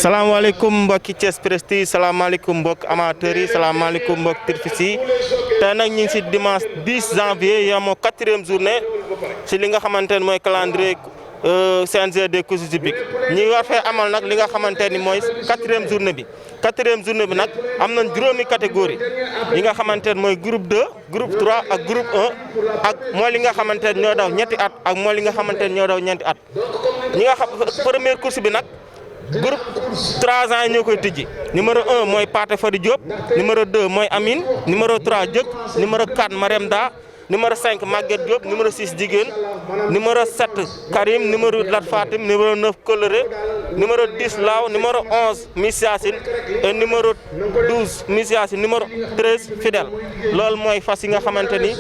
salaamaaleykum mbokki Thiès Prestige salaamaaleykum mbokk amateurs yi salaamaaleykum mbokk turfis yi tey nag ñu ngi si dimanche 10 janvier yamoo 4e journée si li nga xamante ne mooy calendrier CNG des courses hippiques ñi war fee amal nag li nga xamante ni mooy 4e journée bi 4e journée bi nag am nañ juróomi catégorie yi nga xamante ne mooy groupe 2 groupe 3 ak groupe 1 ak mooy li nga xamante ne ñoo daw ñetti at ak mooy li nga xamante ne ñoo daw ñeenti at ñi nga xam première course bi nag groupe 3 ans yi ñoo koy tijji numéro 1 mooy Pathé Fody Diop numéro 2 mooy Amine numéro 3 Diëk numéro 4 Marème Da numéro 5 Maguette Diop numéro 6 Jigéen numéro 7 Karim numéro 8 Lat Fatim numéro 9 Coloré numéro 10 Law numéro 11 Miss Yacine et numéro 12 Miss Yacine numéro 13 Fidèle loolu mooy fas yi nga xamante ni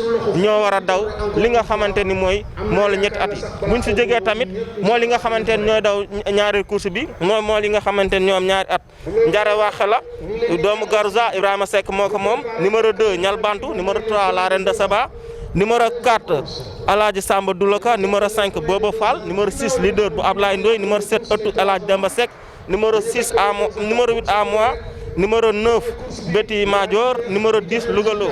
ñoo war a daw li nga xamante ni mooy moo la ñetti at yi buñ si jógee tamit moo li nga xamante ni ñooy daw ñaari course bi moo li nga xamante ni ñoom ñaari at njare waxe la doomu Garouza Ibrahima Seck moo ko moom numéro 2 Ñal Bantu numéro 3 La Reine de Saba numéro 4 Aladji Samba Doulaka numéro 5 Bobo Fall numéro 6 leader bu Ablaye Ndoye numéro 7 Ëttu El Hadj Demba Seck numéro 8 à moi numéro 9 Betty Madior numéro 10 Louga Lo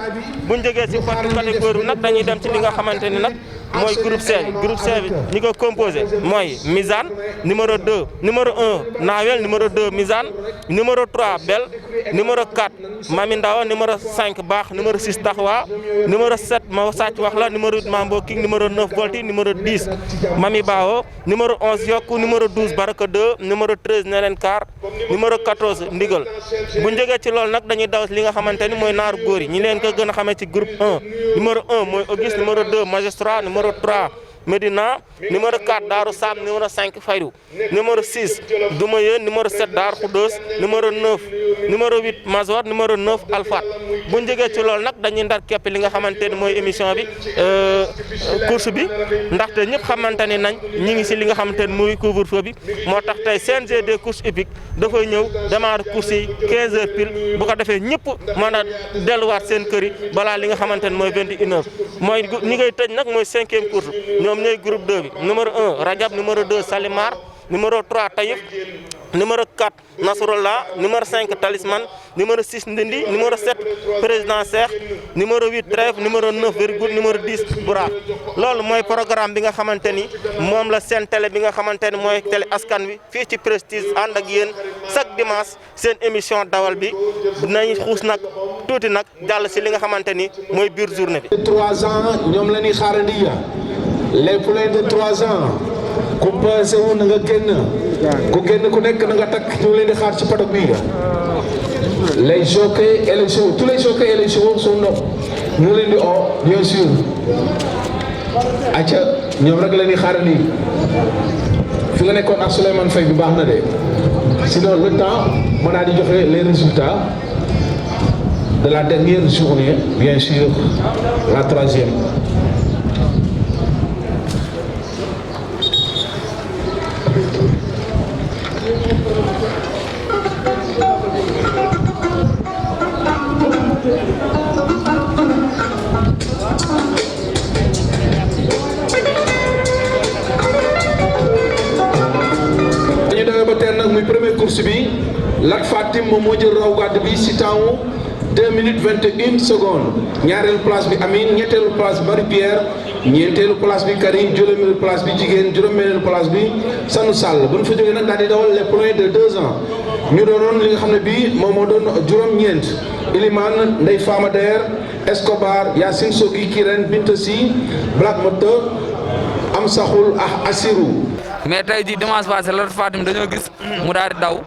bu ñu jógee si catégorie bi nag dañuy dem ci li nga xamante ni nag mooy groupe C bi groupe C bi ñi ko composé mooy Misane numéro 2 numéro 1 Nawel numéro 2 Misane numéro 3 Bel numéro 4 Mami Ndawa numéro 5 Baax numéro 6 Taxwa numéro 7 ma sàcc wax la numéro 8 Mambo King numéro 9 Volti numéro 10 Mami Bao numéro 11 Yokku numéro 12 Baraka 2 numéro 13 Nelen Kar numéro 14 Ndigal bu ñu jógee ci loolu nag dañuy daw li nga xamante ni mooy naaru góor yi ñi leen ko gën a xamee ci groupe 1 numéro 1 mooy Auguste numéro 2 Magistrat numéro 3 Medina numéro 4 Darou Sam numéro 5 Fayrou numéro 6 Doumaye numéro 7 Dar Khoudoss numéro 9 numéro 8 Mazor numéro 9 Alfat bu ñu jógee ci loolu nag dañuy ndar képp li nga xamante ni mooy émission bi course bi ndaxte ñëpp xamante ni nañ ñi ngi si li nga xamante ni muy couvre-feu bi moo tax tey CNG des courses hippiques dafay ñëw démarrer course yi 15 heures pile bu ko defee ñëpp mën a delluwaat seen kër yi balaa li nga xamante ni mooy 21 heures mooy ñi ngay tëj nag mooy 5e course ñoom ñooy groupe 2 bi numéro 1 Rajab numéro 2 Salimar numéro 3 Taïf numéro 4 Nasrullah numéro 5 Talisman numéro 6 Ndindi numéro 7 Président Cheikh numéro 8 Trève numéro 9 Virgule numéro 10 Boura loolu mooy programme bi nga xamante ni moom la seen télé bi nga xamante ni mooy télé askan wi fii ci Prestige ànd ak yéen chaque dimanche seen émission dawal bi dinañ xuus nag tuuti nag jàll si li nga xamante ni mooy biir journée bi. 3 ans ñoom la ñuy xaarandi les poulains de 3 ans ku passé wu na nga génn ku génn ku nekk na nga takk ñu leen di xaar ci paddock bi les jockeys et les chevaux tous les jockeys et les chevaux sont là ñu leen di oo bien sûr acca ñoom rek la ñuy xaarandi fi nga nekkoon ak Souleymane Faye bi baax na de sinon le temps mën naa di joxe les résultats de la dernière journée bien sûr la 3e. muy première course bi Lat Fatim moom moo jël raw gàdd bi si temps 2 minutes 21 secondes ñaareelu place bi Amine ñetteelu place bi Marie Pierre ñeenteelu place bi Karim juróomeelu place bi Jigéen juróomeelu place bi Sanu Sall bu ñu fa jógee nag daal di dawal les poulains de 2 ans ñu doonoon li nga xam ne bii moom moo doon juróom-ñeent Ilimane Ndeye Fama Der Escobar Yacine Sogi Kirène Binta Si Black Moteur am saxul Assirou. mais tey jii dimanche passé Lat Fatim dañoo gis mu daal di daw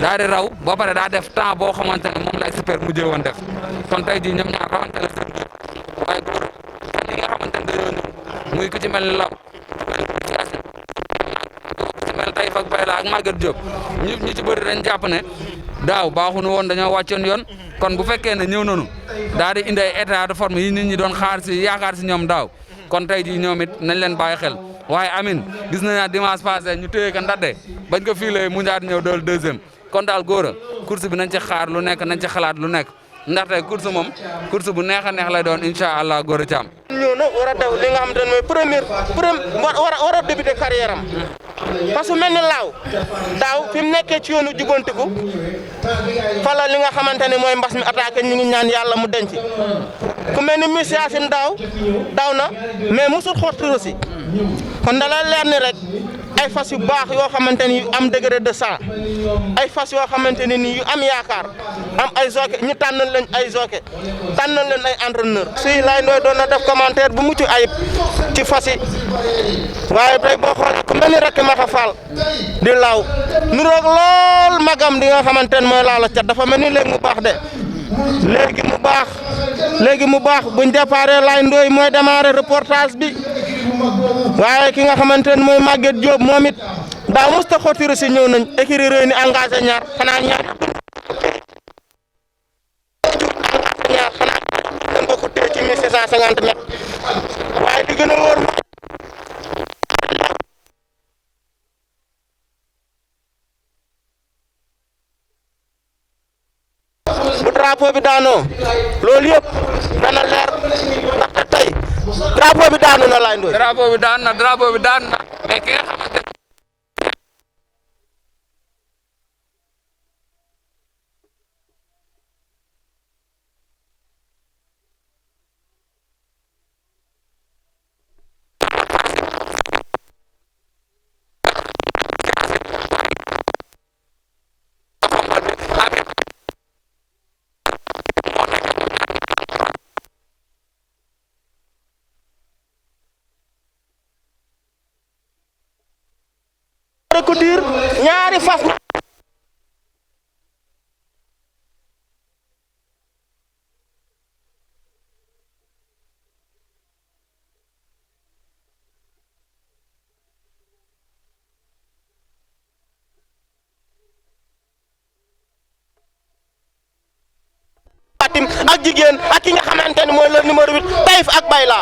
daal di raw ba pare daa def temps boo xamante ne moom la expert mujjee woon def kon tey jii ñoom ñaar rawante la seen biir waaye góor yi nga xamante ne dañoo ñëw muy ku ci mel ni Law ku ci mel ni Taïf ak Bayla ak Maguette Diop ñu ci bëri dañ jàpp ne daaw baaxuñu woon dañoo wàccoon yoon kon bu fekkee ne ñëw nañu daal di indi ay état de forme yi nit ñi doon xaar si yaakaar si ñoom daaw kon tey jii ñoom it nañ leen bàyyi xel. waaye Amine gis nañu dimanche passé ñu téye ko ndadde bañ ko fiilee mu ñaar ñëw dool 2e kon daal góor a course bi nañ ci xaar lu nekk nañ ci xalaat lu nekk ndaxte course moom course bu neex a neex lay doon incha allah góor a caam. ñëw na war a daw li nga xamante ne mooy war a débuter carrière am parce que mel ni daaw fi mu nekkee ci yoonu jubantiku fa la li nga xamante ne mooy mbas mi attaqué ñu ngi ñaan yàlla mu denc ku mel ni Miss Yacine daaw na mais mosul xotti aussi kon da la leer ni rek ay fas yu baax yoo xamante ni yu am degré de sang ay fas yoo xamante ne nii yu am yaakaar am ay jockey ñu tànnal leen ay jockey tànnal leen ay entraîneur si Laye Ndoye doon na def commentaire bu mucc ayib ci fas yi waaye tey boo xoolee ku mel ni rek Mata Fall di laaw nu roog lool magam di nga xamante ne mooy laa la cat dafa mel ni léegi mu baax de léegi mu baax buñ déparé Laye Ndoye mooy démarrer reportage bi waaye ki nga xamante ne mooy Maguette Diop moom it daaw musta xotiru si ñëw nañ écurie Rewmi ni engagé ñaar xanaa dañ ko téye ci 1750 mètres waaye di gën a wóor bu drapeau bi daanoo loolu yëpp dana leer ndaxte tey drapeau bi daanu na Laye Ndoye. drapeau bi daan na mais ki nga xamante ko diir ñaari fas Fatim ak jigéen ak ki nga xamante ne mooy le numéro 8 Taïf ak Bayla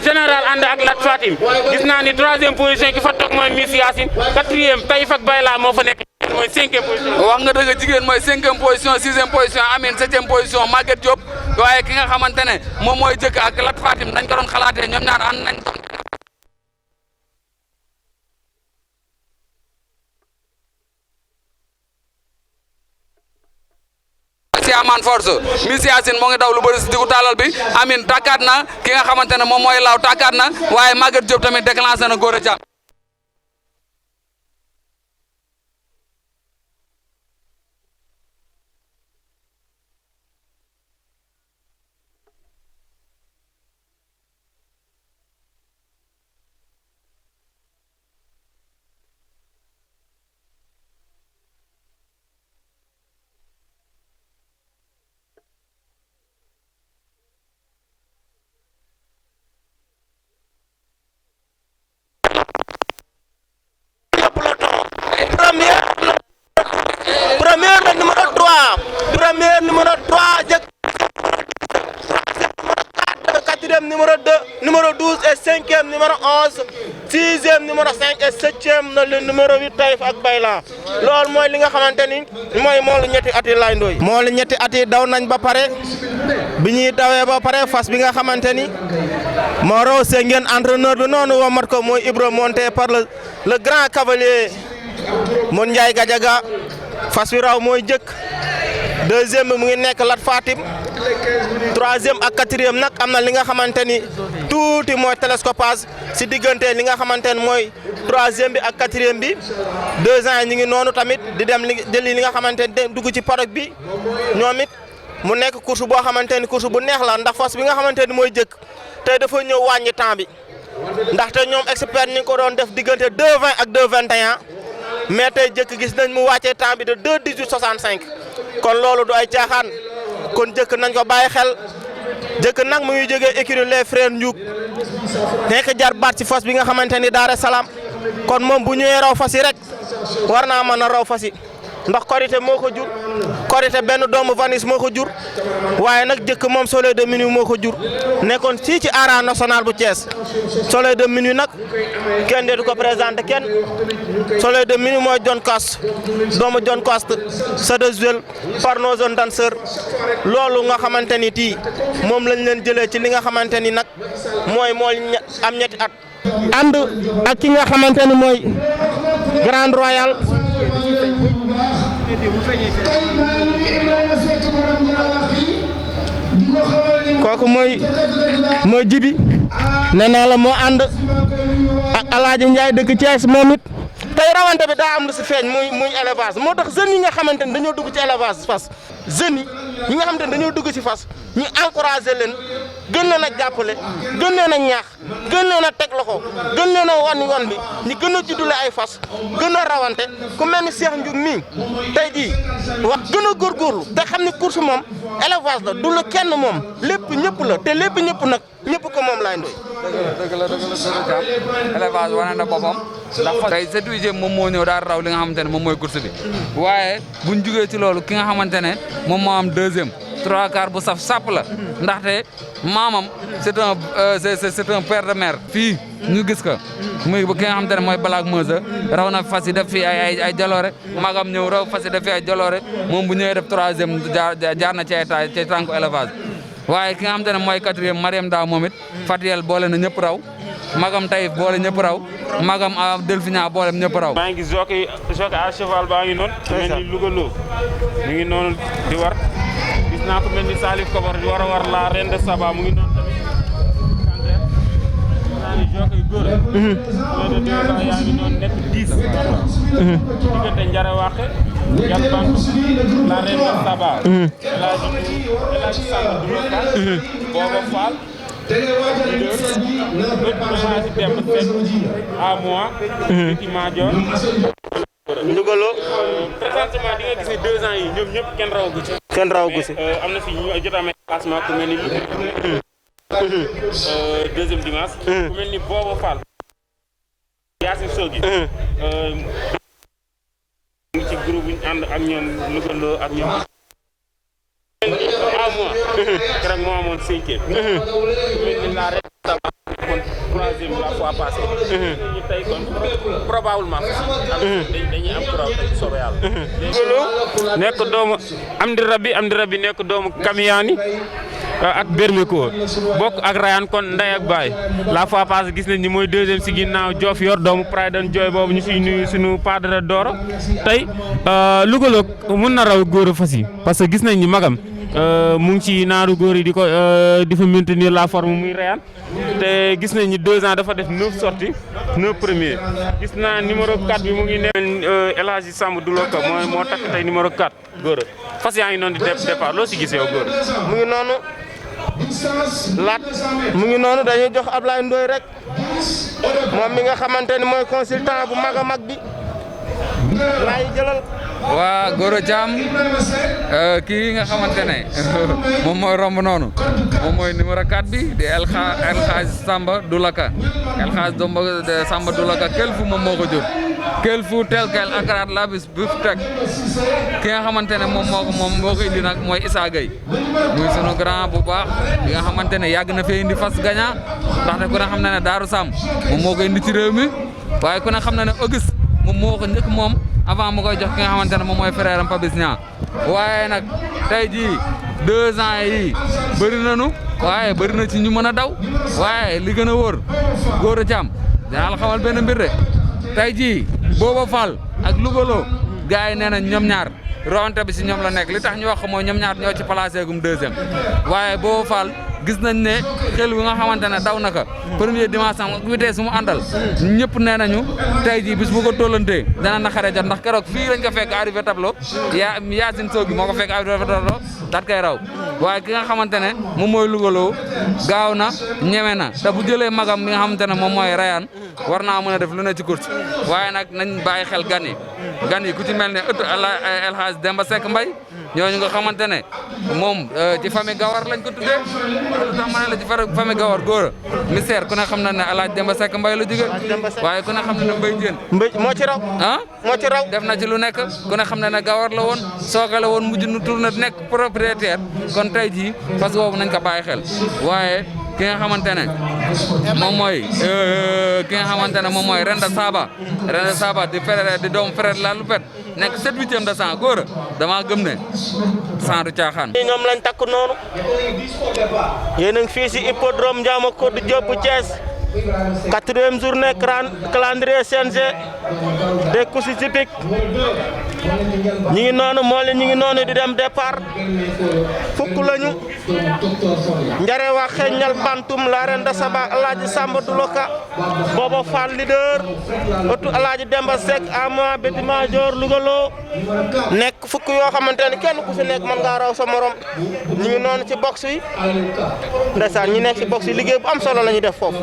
général ànd ak Lat Fatim gis naa ni 3e position ki fa toog mooy Miss Yacine 4e Taïf ak Bayla moo fa nekk mooy 5e position. wax nga dëgg jigéen mooy 5e position 6e position Amine 7e position Maguette Diop waaye ki nga xamante ne moom mooy jëkk ak Lat Fatim dañ ko doon xalaatee ñoom ñaar ànd nañ ko. Aman force Miss Yacine moo ngi daw lu bëri si diggu taalal bi Amine tàkkaat na ki nga xamante ne moom mooy laaw tàkkaat na waaye Maguette Diop tamit déclenché na góor a jàmm premier numéro 3 jëkk quatrième numéro 2 numéro 12 et cinquième numéro 11 sixième numéro 5 et septième na le numéro 8 Taïf ak Bayla loolu mooy li nga xamante ni mooy moolu ñetti at yi Laye Ndoye moolu ñetti at yi daw nañ ba pare bi ñuy dawee ba pare fas bi nga xamante ni moo raw see ngeen entraîneur bi noonu womat ko mooy Ibra monté par le grand cavalier Mon Ndiaye Gadiaga fas bi raw mooy jëkk deuxième bi mu ngi nekk Lat Fatim troisième ak quatrième nag am na li nga xamante ni tuuti mooy télescopage si diggante li nga xamante ni mooy troisième bi ak quatrième bi 2 ans ñu ngi noonu tamit di dem jëli li nga xamante ni dugg ci paddock bi ñoom it mu nekk course boo xamante ni course bu neex la ndax fas bi nga xamante ni mooy jëkk tey dafa ñëw wàññi temps bi ndaxte ñoom expert ñi ngi ko doon def diggante 2:20 ak 2:21 mais tey jëkk gis nañ mu wàccee temps bi de 2:18:65 kon loolu du ay caaxaan kon jëkk nañ ko bàyyi xel jëkk nag mu ngi jógee écurie les frères Ndiouk nekk jar baat ci fas bi nga xamante ni Daara Salaam kon moom bu ñëwee raw fas yi rek war naa mën a raw fas yi ndax Korité moo ko jur Korité benn doomu Vanis moo ko jur waaye nag jëkk moom Soleil de Minuit moo ko jur nekkoon fii ci Arène Nationale bu Thiès Soleil de Minuit nag kenn deetu ko présenté kenn Soleil de Minuit mooy John Cost doomu John Cost Sadezwel par nos jeunes danseurs loolu nga xamante ni tii moom lañ leen jëlee ci li nga xamante ni nag mooy am ñetti at ànd ak ki nga xamante ni mooy Grand Royal kooku mooy Jibi nee naa la moo ànd ak Alaaji Njaay dëkk Thiès moom it tey rawante bi daa am lu si feeñ muy élevage moo tax jeunes yi nga xamante ni dañoo dugg ci élevage fas jeunes yi nga xamante ni dañoo dugg ci fas ñu encouragé leen gën leen a jàppale gën leen a ñaax gën leen a teg loxo gën leen a wan yoon bi ñu gën a juddule ay fas gën a rawante ku mel ni Cheikh Ndiouk mii tey jii wax gën a góorgóorlu te xam ni course moom élevage la du la kenn moom lépp ñëpp la te lépp ñëpp nag ñëpp ko moom laay ndoy. dëgg la élevage wane na boppam ndax tey cette huitième moom moo ñëw daal raw li nga xamante ne moom mooy course bi waaye buñ jugee ci loolu ki nga xamante ne moom moo am deuxième 3/4 bu saf sàpp la ndaxte maamam c'est un père de mère fii ñu gis ko muy ki nga xamante ne mooy Black Meusa raw na fas yi def fii ay jaloore magam ñëw raw fas yi def fii ay jaloore moom bu ñëwee def troisième jaar na ci tànku élevage waaye ki nga xamante ne mooy quatrième Mariam Daa moom it Fatiel boole na ñëpp raw magam Taïf boole ñëpp raw magam Delphina boole ñëpp raw. maa ngi gis jockey à cheval baa ngi noonu. mel ni Louga Lo mi ngi noonu di war gis naa ko mel ni Salif Kobar di war a war la Reine de Saba mu ngi noonu tamit. naa ni jockey góor a. mais de 2 ans yaa ngi noonu nekk 10. diggante Njare Waxe Yal Bank la Reine de Saba. El Hadj Samba Doulouka. Booba Fall. à moi. Louga Lo. présentement di nga gis ne 2 ans yi ñoom ñëpp kenn rawagu ci. kenn rawagu si. am na fi ñu jot a amee classement ku mel ni deuxième dimanche. ku mel ni Booba Fall. Yacine Sogui. ngi ci groupe bu ñu ànd ak ñoom Louga Lo ak ñoom. à moi. keroog moo amoon 5e. ku mel ni la kon 3e la fois passée. ñu tey kon probablement. dañuy am trop soobee yàlla. nekk doomu Amdi Rabbi nekk doomu Kamiyaani ak Bermeko bokk ak Rayane kon ndey ak baay la fois passée gis nañ ni mooy 2e si ginnaaw Diof yor doomu Pride and Joy boobu ñu fiy nuyu suñu padre Doro tey Louga Lo mun na raw góor a fas yi parce que gis nañ ni magam. mu ngi ci naaru góor yi di fa maintenir la forme muy Rayane te gis nañ ni 2 ans dafa def 9 sorties 9 premiers gis naa numéro 4 bi mu ngi ne El Hadji Samb Doulouka moo takk tey numéro 4 góor a fas yaa ngi noonu di départ loo si gis yow góor mu ngi noonu laat mu ngi noonu dañuy jox Ablaye Ndoye rek moom mi nga xamante ni mooy consultant bu mag a mag bi laay jëlal. waa Gora Thiam kii nga xamante ne moom mooy romb noonu moom mooy numéro 4 bi di El Hadj Samba Doulouka El Hadj Samba Doulouka Kelfu moom moo ko jur Kelfu tel quel akaraat labis bif teg ki nga xamante ne moom moo ko indi nag mooy Issa Gueye muy sunu grand bu baax ki nga xamante ne yàgg na fee indi fas gagnant ndaxte ku ne xam na ne Daaru Sam moom moo ko indi ci réew mi waaye ku ne xam na ne Auguste moom moo ko njëkk moom avant mu koy jox ki nga xamante ne moom mooy frère am Papis Niang waaye nag tey jii 2 ans yi bëri nañu waaye bëri na ci ñu mën a daw waaye li gën a wóor Gora Thiam dinaa la xamal benn mbir de tey jii Booba Fall ak Louga Lo gars yi nee nañ ñoom ñaar rawante bi si ñoom la nekk li tax ñu wax mooy ñoom ñaar ñoo ci placé gum 2e waaye Booba Fall gis nañ ne xel wi nga xamante ne daw na ko premier dimanche am ak vitesse su mu àndal ñëpp nee nañu tey jii bis bu ko tollantee dana naxare jot ndax keroog fii lañ ko fekk arrivé tableau Yacine Sogui moo ko fekk arrivé tableau daat koy raw waaye ki nga xamante ne moom mooy Louga Lo gaaw na ñeme na te bu jëlee magam mi nga xamante ne moom mooy Rayane war naa mën a def lu ne ci course waaye nag nañ bàyyi xel gan yi ku ci mel ne ëttu El Hadj Demba Seck Mbaye ñooñu nga xamante ne moom ci famille Gawar lañ ko tuddee tax ma ne la ci famille Gawar góor mystère ku ne xam na ne Alaaji Demba Seck Mbaye la jóge waaye ku ne xam na ne Mbaye Diène moo ci raw moo ci raw def na ci lu nekk ku ne xam na ne Gawar la woon sooga la woon mujj nu tourné nekk propriétaire kon tey jii fas boobu nañ ko bàyyi xel waaye ki nga xamante ne moom mooy Renda Saba di frère di doomu frère la Lupet nekk 7/8e de sang góor dama gëm ne sang du caaxaan. ñoom lañ takk noonu yéen a ngi fii si hippodrome Ndiama Codou Diop bu Thiès 4e journée calendrier CNG des courses hippiques ñi ngi noonu moo leen ñi ngi noonu di dem départ fukk lañu njare wax xeeñal bantum la Renda Saba Alaaji Samba Duloka booba Fall leader otu Alaaji Demba Seck ama Bétima Dior Lougaloo nekk fukk yoo xamante ne kenn ku si nekk mën ngaa raw sa morom ñi ngi noonu ci box yi ndeysaan ñi nekk ci box yi liggéey bu am solo la ñu def foofu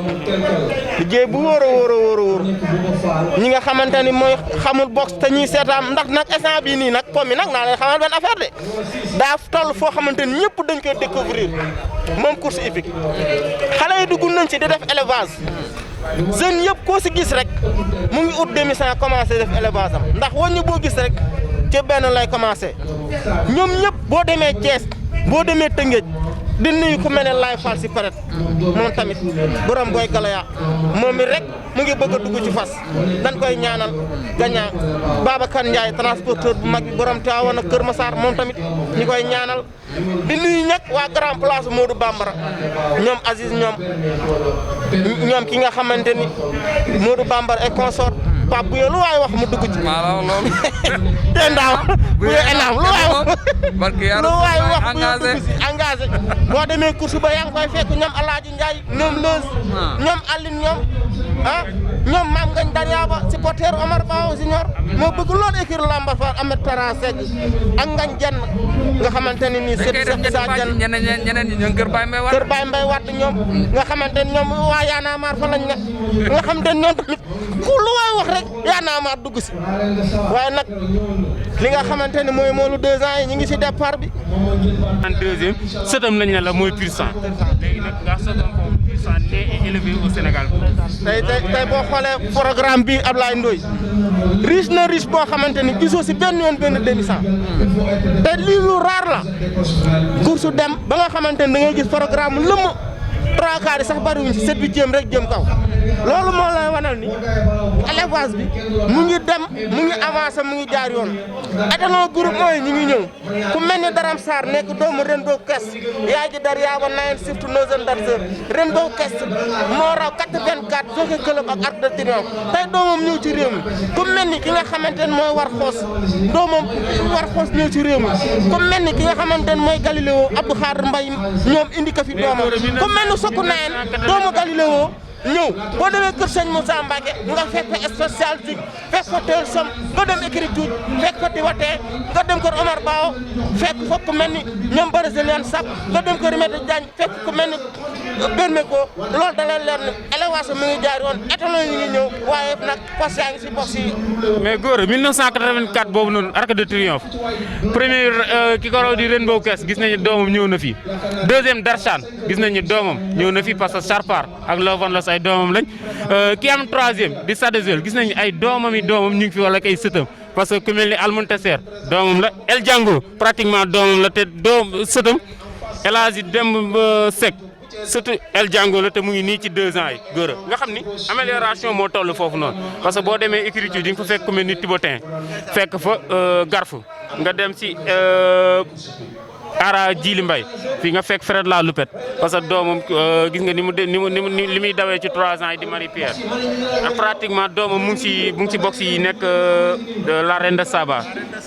liggéey bu wóor a wóor ñi nga xamante ni mooy xamul box te ñuy seetaan ndax nag instant bii nii nag pom mi nag naa leen xamal benn affaire de daa toll foo xamante ni ñëpp dañ koy découvrir moom course hippique xale yi dugg nañ ci di def élevage jeunes yëpp koo si gis rek mu ngi ut demi-sang commencé def élevage am ndax wàññi boo gis rek ci benn lay commencé ñoom ñëpp boo demee Thiès boo demee Tëngéej di nuyu ku mel ne Laye Fall si paret moom tamit borom Boy Galaya moom mi rek mu ngi bëgg a dugg ci fas dañ koy ñaanal gagnant Babacar Ndiaye transporteur bu mag bi borom Tivaouane ak Kër Massar moom tamit ñu koy ñaanal di nuyu ñag waa grand place Modou Bambara ñoom Aziz ñoom ki nga xamante ni Modou Bambara et consort Pape bu lu waay wax mu dugg ci. maa la wax loolu. te ndaw bu enaam lu waay wax lu waay wax bu dugg si engagé boo demee course ba yaa ngi koy fekk ñoom Alaaji Ndiaye ñoom Leuz ñoom Aline ñoom Mame Ngagne Dariaba supporter Omar Bao Junior moo bëgg loolu écrire lamba fa Ahmed Tara Seck ak Ngagne Dieng nga xamante ne nii Cheikh Issa Dieng ñeneen ñi ñoo Kër Baye Mbaye Wade ñoom nga xamante ne ñoom waa Y'en a marre fa lañ nekk nga xamante ne ñoom tamit ku lu waay wax rek Y'en a marre dugg si waaye nag li nga xamante ne mooy moolu 2 ans yi ñu ngi si départ bi. en deuxième sëtam lañ ne la mooy pur sang léegi nag nga sëtam foofu pur sang ne élevé au Sénégal. tey boo xoolee programme bi Ablaye Ndoye riche na riche boo xamante ni gisoo si benn yoon benn demi-sang te lii lu raar la course dem ba nga xamante ni da ngay gis programme lëmm 3 quarts yi sax bariwuñ si 7/8e rek jëm kaw loolu moo lay wanal ni élevage bi mu ngi dem mu ngi avancé mu ngi jaar yoon étalon groupe mooy ñu ngi ñëw ku mel ni Daram Sarr nekk doomu Renbo Kest yaay ji Dariaba Nayen surtout Nozen Darzer Renbo Kest moo raw 84 joxe club ak Arc de Triomphe tey doomam ñëw ci réew mi ku mel ni ki nga xamante ne mooy war xoos doomam war xoos ñëw ci réew mi ku mel ni ki nga xamante ne mooy Galileo Abdou Khadre Mbaye ñoom indi ko fi doomam ku mel ni Sokku Nayen doomu Galileo ñëw boo demee kër sëñ Moussa Mbacke nga fekk fa spécial dig fekk fa teel som nga dem écriture fekk fa Diwatee nga dem kër Omar Bao fekk fa ku mel ni ñoom Brésilien Sap nga dem kër Rimete Diagne fekk ku mel ni Bermeko loolu da leen leer ni élevage mu ngi jaar yoon étalon yi ngi ñëw waaye nag fas yaa ngi si box yi. mais góor 1984 boobu noonu Arc de Triomphe premier ki ko raw di Renbo Kest gis nañu doomam ñëw na fi deuxième Darshan gis nañu doomam ñëw na fi parce que Charpar ak Lovon Los ay doomam lañ ki am troisième di Sadezul gis nañu ay doomam ñu ngi fi wala ay sëtam parce que ku mel ni Almonteser doomam la El Django pratiquement doomam la te doom sëtam El Hadji Demba Seck surtout El Django la te mu ngi nii ci 2 ans yi góor a nga xam ni amélioration moo toll foofu noonu parce que boo demee écriture di nga fa fekk ku mel ni Thibaoutin fekk fa Garfu nga dem si Ara Djili Mbaye fii nga fekk Fred la Loupette parce que doomam gis nga ni li muy dawee ci 3 ans yi di Marie Pierre pratiquement doomam mu ngi ci box yi nekk la Renda Saba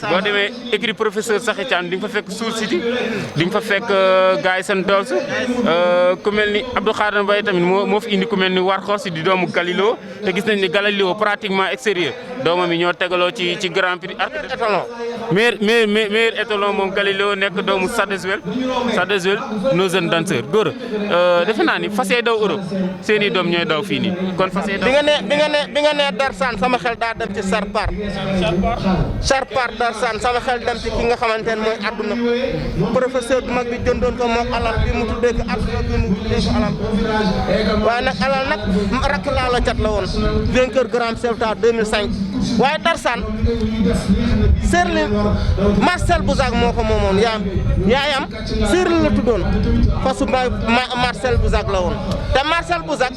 boo demee écrit professeur Sakhi Thiam di nga fa fekk Soul City di nga fa fekk gars yi seen dool ku mel ni Abdou Khadre Mbaye tamit moo fi indi ku mel ni War Xorsi di doomu Galileo te gis nañ ni Galileo pratiquement extérieur doomam yi ñoo tegaloo ci grand prix arc étalon meilleur étalon moom Galileo nekk doomu Sadeswell nos jeunes danseurs góor defe naa ni fas yee daw Europe seen i doom ñooy daw fii nii kon fas yee daw. bi nga ne Darsane sama xel daa dem ci Sarpar Darsane sama xel dem ci ki nga xamante ne mooy àdduna professeur bu mag bi jëndoon ko moom alal bi mu tuddee ko àdduna bi mu tuddee ko alal waaye nag alal nag rakk laa la cat la woon vainqueur Grand Celta 2005 waaye Darsane Serli Marcel Bouzak moo ko moomoon yaayam Serli la tuddoon fasu Marcel Bouzak la woon te Marcel Bouzak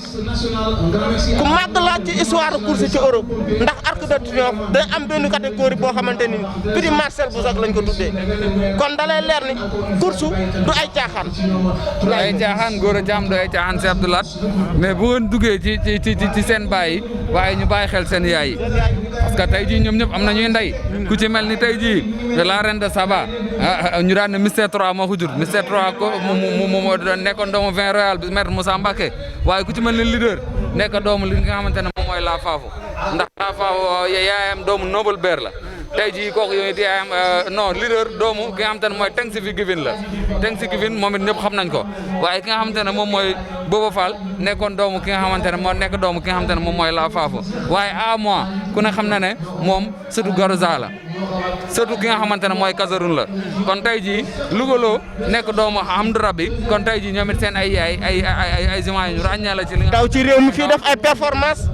ku màgg la ci histoire course ci Europe ndax Arc de Triomphe day am benn catégorie boo xamante ni prix Marcel Bouzak lañ ko tuddee kon da lay leer ni course du ay caaxaan. du ay caaxaan góor a jaam du ay caaxaan si Abdoulaat mais bu ngeen duggee ci seen baay yi waaye ñu bàyyi xel seen yaay yi parce que tey jii ñoom ñëpp am na ñuy ndey ku ci mel ni tey jii la reine de Saba ñu daan ne Mystère 3 moo ko jur Mystère 3 ko moo nekkoon doomu vin royal bi maître Moussa Mbacké waaye ku ci mel ni leader nekk doomu li nga xamante ne moom mooy la Fafo ndax la Fafo yaayam doomu Noble Bear la tey jii kooku yooyu di yaayam non leader doomu ki nga xamante ne mooy Thanksgiving Giving la Thanksgiving moom it ñëpp xam nañ ko waaye ki nga xamante ne moom mooy Bobo Fall nekkoon doomu ki nga xamante ne moo nekk doomu ki nga xamante ne moom mooy la Fafo waaye à moi ku ne xam na ne moom surtout Garouza la surtout ki nga xamante ne mooy Casaroun la kon tey jii Lougaloo nekk doomu Hamdou Rabbi kon tey jii ñoom it seen ay yaay ay jument yi ñu ràññee la ci li nga daw ci réew mi fii def ay performance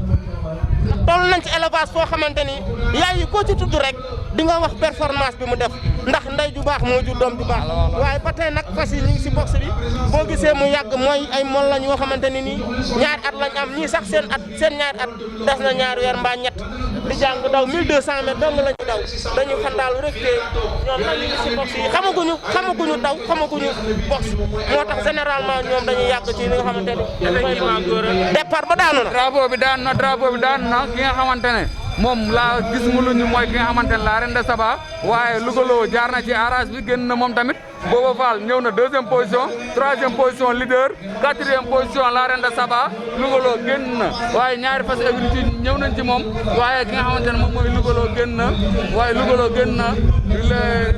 toll nañ ci élevage foo xamante ni yaay yi koo ci tudd rek di nga wax performance bi mu def ndax ndey ju baax moo jur doom ju baax waaye ba tey nag fas yi ñu ngi si box bi boo gisee mu yàgg mooy ay mol lañ yoo xamante ni nii ñaari at lañ am ñii sax seen ñaari at des na ñaari weer mbaa ñett di jàng daw 1200 mètres dong lañu daw dañu xandaalu rek te ñoom nag ñu ngi si box yi xamaguñu daw xamaguñu box moo tax généralement ñoom dañuy yàgg ci li nga xamante ni départ ba daanu na drapeau bi daanu na ki nga xamante ne moom laa gis mu luñu mooy ki nga xamante ne la reine de Saba waaye Lougaloo jaar na ci arrage bi génn na moom tamit Bobo Fall ñëw na 2e position 3e position leader 4e position la reine de Saba Lougaloo génn na waaye ñaari fas égriti ñëw nañ ci moom waaye ki nga xamante ne moom mooy Lougaloo génn na waaye Lougaloo génn na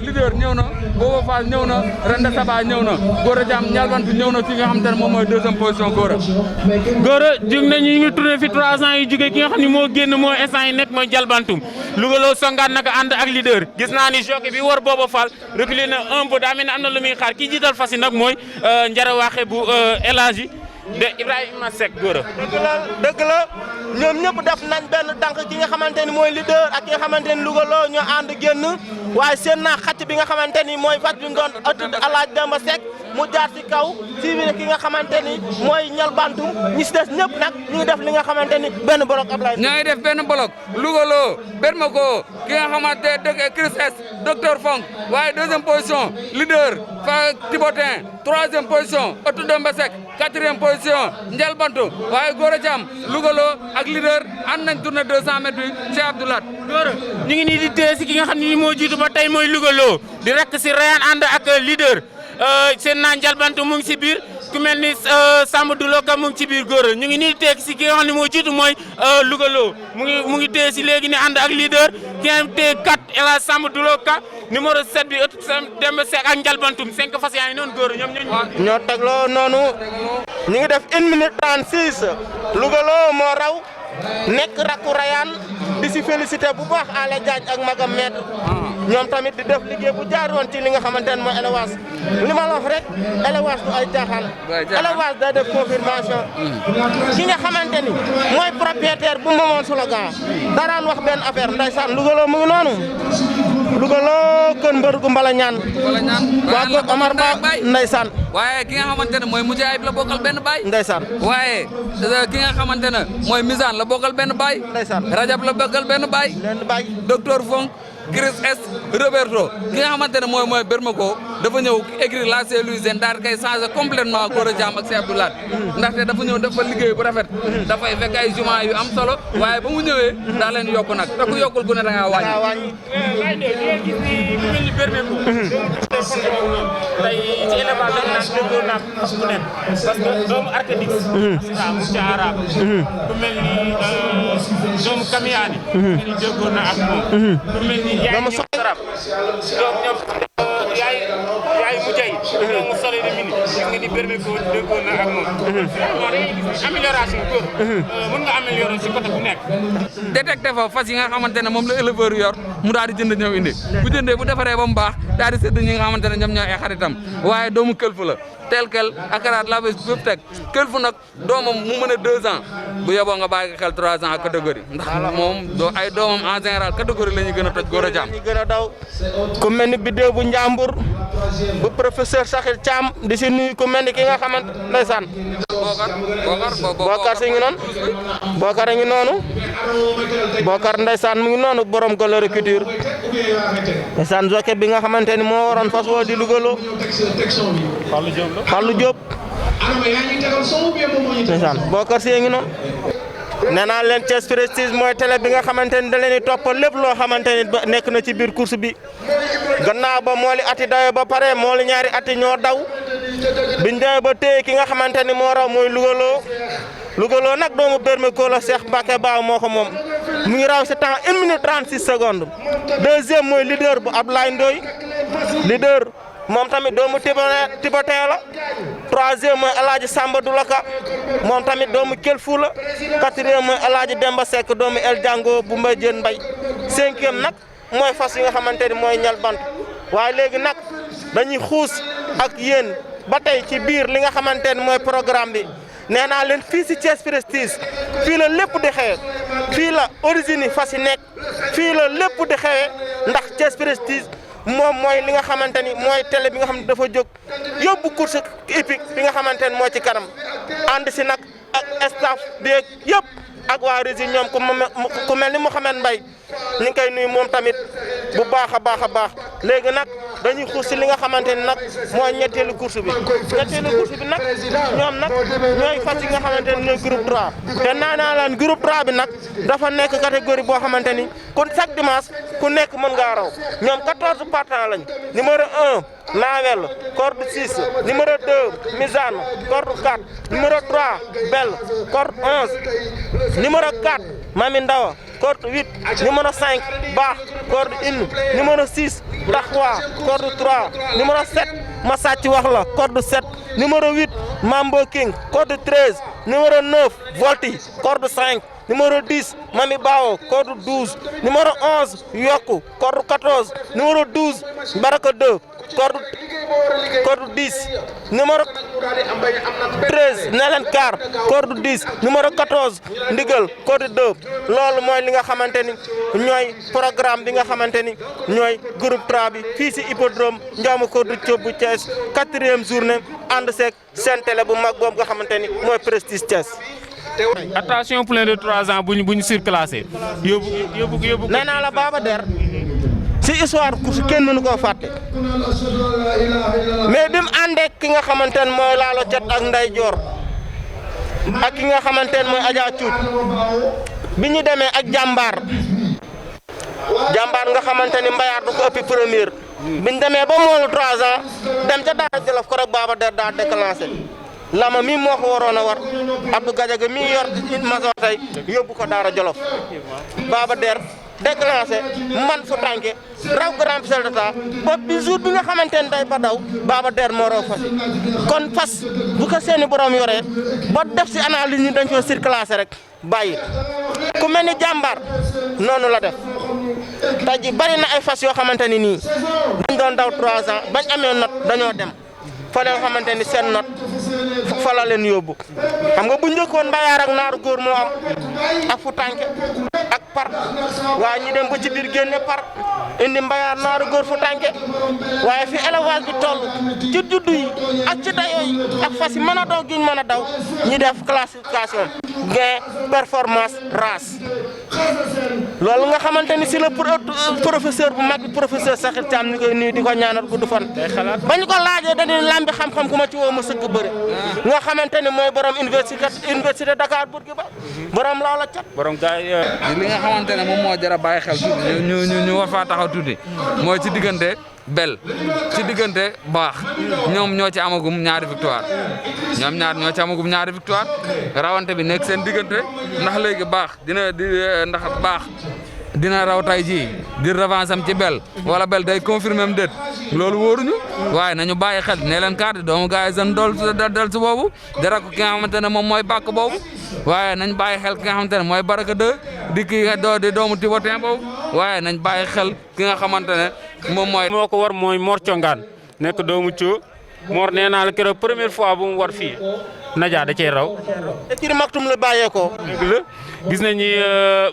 leader ñëw na Bobo Fall ñëw na reine de Saba ñëw na Gora Thiam ñalbantu ñëw na ki nga xamante ne moom mooy 2e position Gora jóg nañu ñu ngi tourné fi 3 ans yi jóge ki nga xam ne moo génn moo instant yi nekk mooy jalbantum Lougaloo songaat naka ànd ak leader gis naa ni jockey bi war Bobo Fall reculé na un peu daa mel ne am na lu muy xaar ki jiital fas yi nag mooy njarawaxe bu El Hadji de Ibrahima Seck Gora. dëgg la ñoom ñëpp def nañ benn tànk ki nga xamante ni mooy leader ak ki nga xamante ni Lougaloo ñoo ànd génn waaye seen naa xacc bi nga xamante ni mooy fas bi doon ëtt El Hadji Demba Seck mu jaar ci kaw ci ki nga xamante ni mooy ñalbantu ñi si des ñëpp nag ñu ngi def li nga xamante ni benn bloc Ablaye. ñoo ngi def benn bloc Lougaloo Bermako ki nga xamante ne Chris S docteur Fonk waaye 2e position leader fa Tibotin 3e position ëtt Demba Seck 4e position Njalbantu waaye Gora Thiam Lougaloo ak leader ànd nañ tourné 200 mètres bi ci Abdoulaat. Gora ñu ngi nii di téye si ki nga xam ne moo jiitu ba tey mooy Lougaloo di rek si Rayane ànd ak leader seen naa Njalbantu mu ngi si biir ku mel ni Samba Duloka mu ngi ci biir Gora ñu ngi nii di téye si ki nga xam ne moo jiitu mooy Lougaloo mu ngi téye si léegi ni ànd ak leader ki nga téye 4 El Hadji Samba Duloka numéro 7 bi ëtt Demba Seck ak Njalbantum 5 fas yaa ngi noonu Gora ñoom ñoo tegloo noonu ñu ngi def 1 minute 36 Lougaloo moo raw nekk rakku Rayane di si félicité bu baax Alé Diagne ak magam maître ñoom tamit di def liggéey bu jaar woon ci li nga xamante ne mooy élevage li ma la wax rek élevage du ay caaxaan élevage day def confirmation ki nga xamante ni mooy propriétaire bu moomoon slogan daraan wax benn affaire ndeysaan Lougaloo mu ngi noonu Lougaloo kër mbër gu mbala ñaan waa ko Omar Ba ndeysaan waaye ki nga xamante ne mooy Moussa Ayib la bokkal benn baay ndeysaan waaye ki nga xamante ne mooy Misaan la bokkal benn baay ndeysaan Rajab la bokkal benn baay docteur Fonk Chris S Roberto ki nga xamante ne mooy Bermako dafa ñëw écrire la Saint-Louisienne daal kay changé complètement Gora Thiam ak Cheikh Abdoulaye ndaxte dafa ñëw dafa liggéey bu rafet dafay fekk ay jument yu am solo waaye ba mu ñëwee daa leen yokk nag te ku yokkul ku ne da ngaa wàññi. comporté moom noonu tey ci élevage da nga naan déggoo naa fas bu nekk parce que doomu Arcadix asira mu ca arab ku mel ni doomu Kamiyaani ni déggoo na ak moom ku mel ni yaay ñoom sarab doom ñoom yaay mu jay doomu sole de mini gis nga ni berme ko déggoo na ak moom amélioration góor mën nga améliorer ci côté bu nekk détecté fa fas yi nga xamante ne moom la éleveur yor mu daal di jënd ñëw indi bu jëndee bu defaree ba mu baax daal di sédd ñi nga xamante ne ñoom ñooy ay xaritam waaye doomu këlfu la tel quel akaraat la bés bépp teg këlfu nag doomam mu mën a 2 ans bu yeboo nga bàyyi xel 3 ans ak catégorie ndax moom ay doomam en général catégorie la ñuy gën a toj góor a jaam ñu gën a daw ku mel ni Biddew bu Njàmbur bu professeur Sakhir Thiam di si nuyu ku mel ni ki nga xamante ndeysaan Bokar si ngi noonu Bokar a ngi noonu Bokar ndeysaan mu ngi noonu borom Golori Couture ndeysaan jockey bi nga xamante ni moo waroon fas woo di lugaloo Fallou Diop ndeysaan Bokar si ngi noonu nee naa leen Thiès Prestige mooy télé bi nga xamante ni da leen di toppal lépp loo xamante ni nekk na ci biir course bi gannaaw ba mooli ati dayo ba pare mooli ñaari ati ñoo daw biñ demee ba téye ki nga xamante ni moo raw mooy lugaloo nag doomu Bermeko la Cheikh Mbacke Ba moo ko moom mu ngi raw si temps 1 minute 36 secondes deuxième mooy leader bu Ablaye Ndoye leader moom tamit doomu Tibaté la troisième mooy El Hadj Samba Doulaka moom tamit doomu Kelfu la quatrième mooy El Hadj Demba Seck doomu El Django bu Mbaye Diène Mbaye cinquième nag mooy fas yi nga xamante ni mooy ñal bant waaye léegi nag dañuy xuus ak yéen ba tey ci biir li nga xamante ni mooy programme bi nee naa leen fii si Thiès Prestige fii la lépp di xewe fii la origine yi fas yi nekk fii la lépp di xewe ndax Thiès Prestige moom mooy li nga xamante ni mooy télé bi nga xam ne dafa jóg yóbbu course hippique bi nga xamante ni moo ci kanam ànd si nag ak staff bi yëpp ak waa régie ñoom ku mel ni Mouhamed Mbaye ñu ngi koy nuyu moom tamit bu baax a baax léegi nag dañuy xuus si li nga xamante ni nag mooy ñetteelu course bi nag ñoom nag ñooy fas yi nga xamante ni ñooy groupe 3 te naa laan groupe 3 bi nag dafa nekk catégorie boo xamante ni kon chaque dimanche ku nekk mën ngaa raw ñoom 14 partants lañ numéro 1 Nawel corde 6 numéro 2 Mizane corde 4 numéro 3 Belle corde 11 numéro 4 Mami Ndawa corde 8 numéro 5 Baax corde 1 numéro 6 Taxwa corde 3 numéro 7 Massacci wax la corde 7 numéro 8 Mambo King corde 13 numéro 9 Volti corde 5 numéro 10 Mami Bao corde 12 numéro 11 Yokku corde 14 numéro 12 Baraka 2 corde 10 numéro 13 Nelen Kar corde 10 numéro 14 Ndigal corde 2 loolu mooy li nga xamante ni ñooy programme bi nga xamante ni ñooy groupe 3 bi fii si hippodrome Ndiama Codou Diop bu Thiès 4e journée ànd seeg seen télé bu mag boobu nga xamante ni mooy Prestige Thiès. attention plein de 3 ans bu ñu surclassé yóbbu nee naa la Baba Der si histoire course kenn mënu koo fàtte mais bi mu àndee ki nga xamante ne mooy Laalo Cat ak Nday Joor ak ki nga xamante ne mooy Adja Cuut bi ñu demee ak jàmbaar nga xamante ni Mbayaar du ko ëppi première bi ñu demee ba moolu 3 ans dem ca Daara Jolof ko rek Baba Der daa déclenché lama mi moo ko waroon a war Abdou Gadiaga mi yor maso tey yóbbu ko Daara Jolof Baba Der déclenché man fu tànke raw grand chef d'état ba bi jour bi nga xamante ne day ba daw Baba Der moo raw fas kon fas bu ko seeni borom yoree ba def si analyse ñu dañ ko surclassé rek bàyyi ku mel ni jàmbaar noonu la def tey ji bari na ay fas yoo xamante ni nii dañ doon daw 3 ans bañ amee note dañoo dem fa leen xamante ni seen note fa la leen yóbbu xam nga bu njëkkoon Mbayaar ak Naaru Góor moo am ak fu tànke ak par waaye ñi dem ba ci biir génne par indi Mbayaar Naaru Góor fu tànke waaye fi élevage bi toll ci juddu yi ak ci dayoo yi ak fas yi mën a daw giñ mën a daw ñi def classification gain performance race loolu nga xamante ni si la professeur bu mag professeur Sakhir Thiam ñu koy nuyu di ko ñaanal gudd fan. bañ ko laajee dañuy lambi xam-xam ku ma ci woo ma sëgg bëri. nga xamante ni mooy borom université Dakar Bourguiba borom laaw la cat. borom gars li nga xamante ne moom moo jar a bàyyi xel tuuti ñu war faa taxaw tuuti mooy ci diggante Bel ci diggante Baax ñoom ñoo ci amagum ñaari victoire ñoom ñaar ñoo ci amagum ñaari victoire rawante bi nekk seen diggante ndax léegi Baax ndax Baax dina raw tay ji di revanche am ci Bel wala Bel day confirmer am déet loolu wóoruñu waaye nañu bàyyi xel ne leen carte doomu gars yi seen dal si boobu dara ko ki nga xamante ne moom mooy bàkk boobu waaye nañ bàyyi xel ki nga xamante ne mooy Baraka 2 di doomu Tivotin boobu waaye nañ bàyyi xel ki nga xamante ne moom mooy. moo ko war mooy Mor Congaan nekk doomu Thio Mor nee naa la keroog première fois bu mu war fii Nadia da cee raw. te kii Maktoum la bàyyeekoo. dëgg la gis nañ ni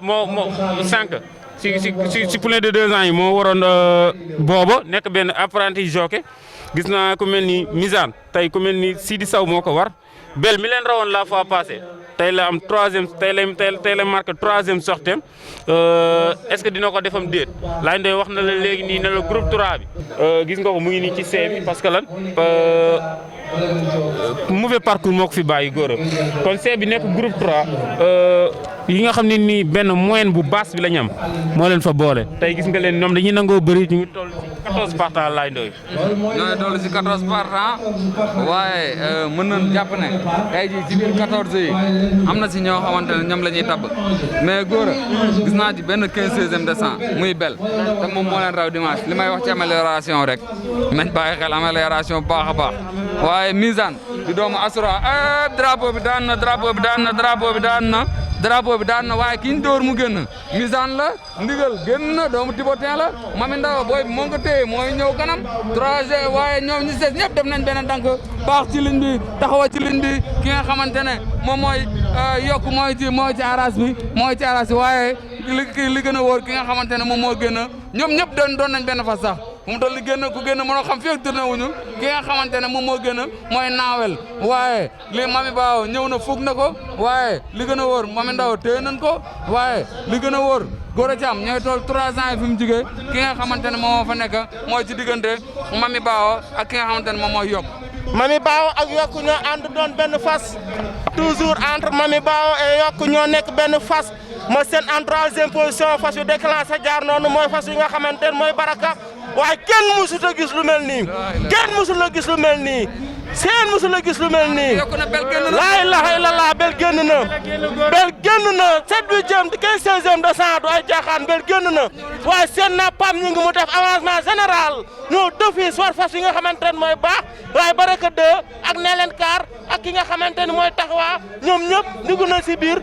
moo sànq si plein de 2 ans yi moo waroon booba nekk benn apprenti jockey gis naa ku mel ni Misaan tey ku mel ni Sidi Sow moo ko war Bel mi leen rawoon la fois passée tey la am 3e tey la marqué 3e sortem est-ce que dina ko defam déet laay ndoy wax na la léegi nii ne la groupe 3 bi gis nga ko mu ngi nii ci C bi parce que lan mauvais parcours moo ko fi bàyyi góor a kon C bi nekk groupe 3 yi nga xam ne nii benn moyenne bu basse bi la ñu am moo leen fa boole tey gis nga leen ñoom dañuy nangoo bëri ñu ngi toll ci 14 partants laay ndoy ñooy toll ci 14 partants waaye mën nañ jàpp ne tey jii ci biir 14 yi am na si ñoo xamante ne ñoom la ñuy tabb mais góor a gis naa ci benn 15e décembre muy Bel te moom moo leen raw dimanche li may wax ci amélioration rek nañ bàyyi xel amélioration bu baax a baax waaye Misaan di doomu Asura drapeau bi daan na drapeau bi daan na drapeau bi daan na drapeau bi daan na waaye ki ñu dóor mu génn Misaan la ndigal génn na doomu Tivotin la Mami Ndaw booy bi moo ko téye mooy ñëw kanam 3G waaye ñoom ñi sees ñëpp def nañ benn tànk baax ci ligne bi taxawa ci ligne bi ki nga xamante ne moom mooy yokk mooy ci aras bi waaye li gën a wóor ki nga xamante ne moom moo génn ñoom ñëpp doon nañ benn fas sax fu mu toll li génn ku génn mënoo xam fi ak tourné wuñu ki nga xamante ne moom moo génn mooy naawel waaye li Mami Baaw ñëw na fukk na ko waaye li gën a wóor Mami Ndaw téye nañ ko waaye li gën a wóor Gora Thiam ñooy toll 3 ans yi fi mu jugee ki nga xamante ne moom moo fa nekk mooy ci diggante Mami Baaw ak ki nga xamante ne moom mooy yokk Mami Baaw ak yokk ñoo ànd doon benn fas toujours entre Mami Baaw et yokk ñoo nekk benn fas ma seen en 3e position fas yu déclenché jaar noonu mooy fas yi nga xamante ne mooy Baraka waaye kenn mësut a gis lu mel nii kenn mësut a gis lu mel nii seen mësut a gis lu mel nii laa ilaaha illallah Bel génn na Bel génn na 7/8 15e décembre du ay jaaxaan Bel génn na waaye seen na Pam ñu ngi mu def avancement général ñoo d'office war fas yi nga xamante ne mooy baax waaye Baraka 2 ak Nelen Kaar ak ki nga xamante ne mooy taxawaa ñoom ñëpp dugg na si biir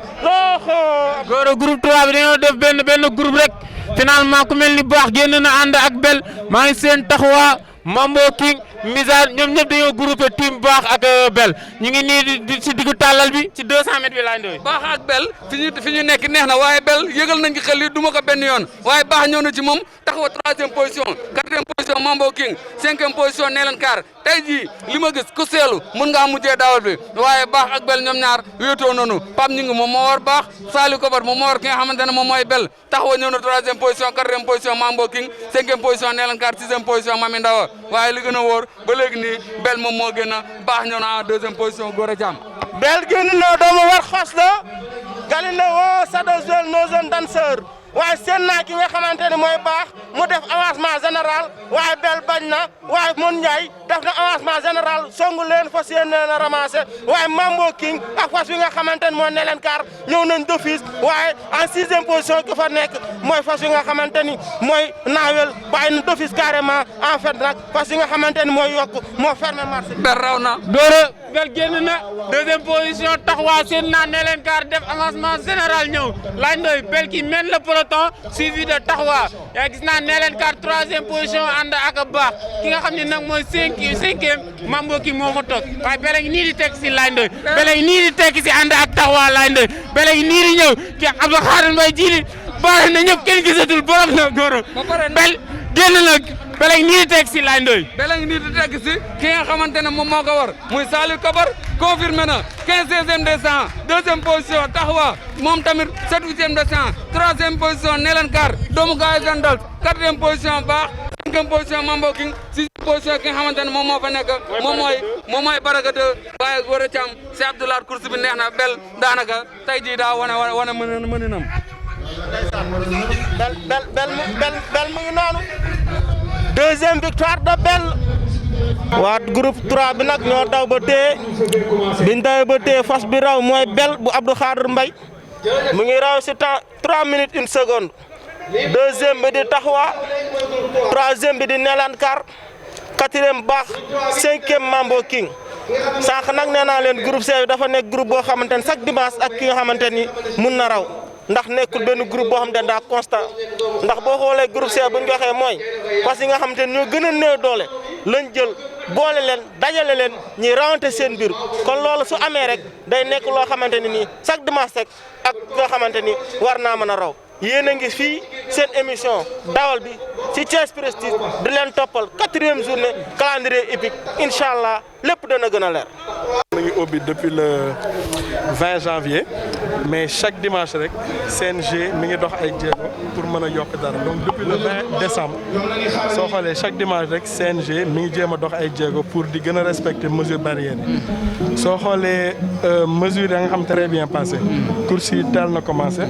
góor a groupe 3 bi dañoo def benn groupe rek finalement ku mel ni baax génn na ànd ak Bel maa ngi seen taxawaa Mambo King Misaan ñoom ñëpp dañoo groupé team baax ak Bel ñu ngi nii di si diggu tàllal bi ci 200 mètres bi laay ndoy baax ak Bel fi ñu nekk neex na waaye Bel yëgal nañ ci xel yi duma ko benn yoon waaye baax ñëw na ci moom taxawa 3e position 4e position Mambo King 5e position Nelen Kaar tey jii li ma gis ku seelu mën ngaa mujjee daawal bi waaye baax ak Bel ñoom ñaar wéetoo noonu Pam ñu ngi moom moo war baax Saliou Kobar moom moo war ki nga xamante ne moom mooy Bel taxawa ñëw na 3e position 4e position Mambo King 5e position Nelen Kaar 6e position Mami Ndaw waaye li gën a wóor ba léegi nii Bel moom moo gën a baax ñëw na en 2e position Gora Thiam Bel génn na doomu war xos la Galileo Sadozel Nozon danseur waaye seen naa ki nga xamante ne mooy baax mu def avancement général waaye Bel bañ na waaye Mon Ndiaye def na avancement général songu leen fas yéene na ramassé waaye Mambo King ak fas yi nga xamante ne mooy Nelen Kaar ñëw nañ d'office waaye en 6e position ki fa nekk mooy fas yi nga xamante ni mooy naawel waaye na d'office carrément en fait nag fas yi nga xamante ni mooy yokk moo fermé marché Bel raw na Dóora Bel génn na 2e position taxawaa seen naa Nelen Kaar def avancement général ñëw laaj ndoy Bel ki mène le peloton suivi de taxawaa yaa gis naa Nelen Kaar 3e position ànd ak baax ki nga xam ne nag mooy 5e Mambo King moo ko toog waaye Bel a ngi nii di tekk si laaj ndoy Bel a ngi nii di tekk si ànd ak taxawaa laaj ndoy Bel a ngi nii di ñëw ki Abdou Khadir Mbaye jiili baax na ñëpp kenn gisatul borom na góor Bel génn na Beleng nii di teg si Laye Ndoye. Beleng nii di teg si ki nga xamante ne moom moo ko war muy Saliou Kabar confirmé na 15e de 100 deuxième position Taxawa moom tamit 7e de 100 troisième position Nelen Kar doomu gaay Zandal 4e position Baax 5e position Mambo King 6e position ki nga xamante ne moom moo fa nekk moom mooy Baraka de waaye Gora Thiam si Abdoulaye course bi neex na bel daanaka tey jii daa wane mëninam. bel mu ngi noonu deuxième victoire de Bel. waa groupe 3 bi nag ñoo daw ba téye biñ dawee ba téye fas bi raw mooy Bel bu Abdou Khadir Mbaye mu ngi raw si temps 3 minutes 1 seconde deuxième bi di Taxawa troisième bi di Nelan Kar quatrième Baax cinquième Mambo King sànq nag nee naa leen groupe C bi dafa nekk groupe boo xamante ni chaque dimanche ak ki nga xamante ni mun na raw ndax nekkul benn groupe boo xamante ne daa constant ndax boo xoolee groupe C bu ñu waxee mooy parce que nga xamante ni ñoo gën a néew doole lañ jël boole leen dajale leen ñuy rawante seen biir kon loolu su amee rek day nekk loo xamante ni nii chaque dimanche rek ak nga xamante ni war naa mën a raw yéen a ngi fii seen émission dawal bi ci Thiès Prestige di leen toppal 4e journée calendrier épique incha allah lépp dana gën a leer. mu ngi ubbi depuis le 20 janvier mais chaque dimanche rek CNG mi ngi dox ay jéego pour mën a yokk dara donc depuis le 20 décembre soo xoolee chaque dimanche rek CNG mi ngi jéem a dox ay jéego pour di gën a respecter mesures barrières yi soo xoolee mesures yi nga xam très bien passé course yi teel na commencé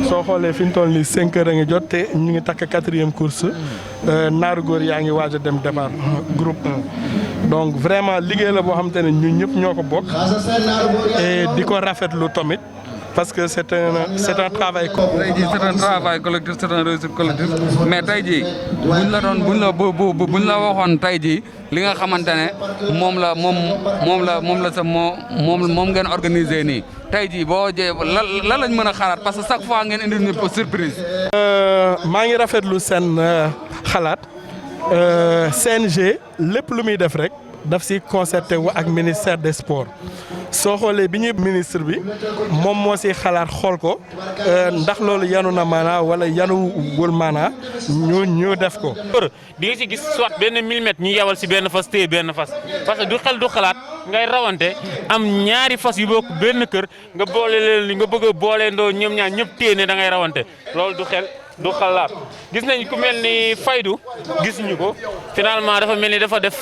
soo xoolee fi ñu toll nii 5 heures a ngi jot te ñu ngi takk 4e course naaru góor yaa ngi waaj a dem départ groupe 1 donc vraiment liggéey la boo xamante ne ñun ñëpp ñoo ko bokk et di ko rafetlu tamit parce que c'est un travail. tey jii c'est un travail collectif c'est un réussite collectif mais tey jii buñ la waxoon tey jii li nga xamante ne moom ngeen organiser nii tey jii boo jee lan lañ mën a xalaat parce que chaque fois ngeen indi ñu surprise. maa ngi rafetlu seen xalaat CNG lépp lu muy def rek daf si concerté wu ak ministère des sports soo xoolee bi ñuy ministre bi moom moo si xalaat xool ko ndax loolu yanu na maanaa wala yanu wul maanaa ñu def ko. di nga si gis soit benn millimètre ñu yewal si benn fas téye benn fas parce que du xel du xalaat ngay rawante am ñaari fas yu bokk benn kër nga boole leen nga bëgg a boole ndoo ñoom ñaar ñëpp téye ne da ngay rawante loolu du xel. du xalaat gis nañ ku mel ni Faydu gisuñu ko finalement dafa mel ni dafa def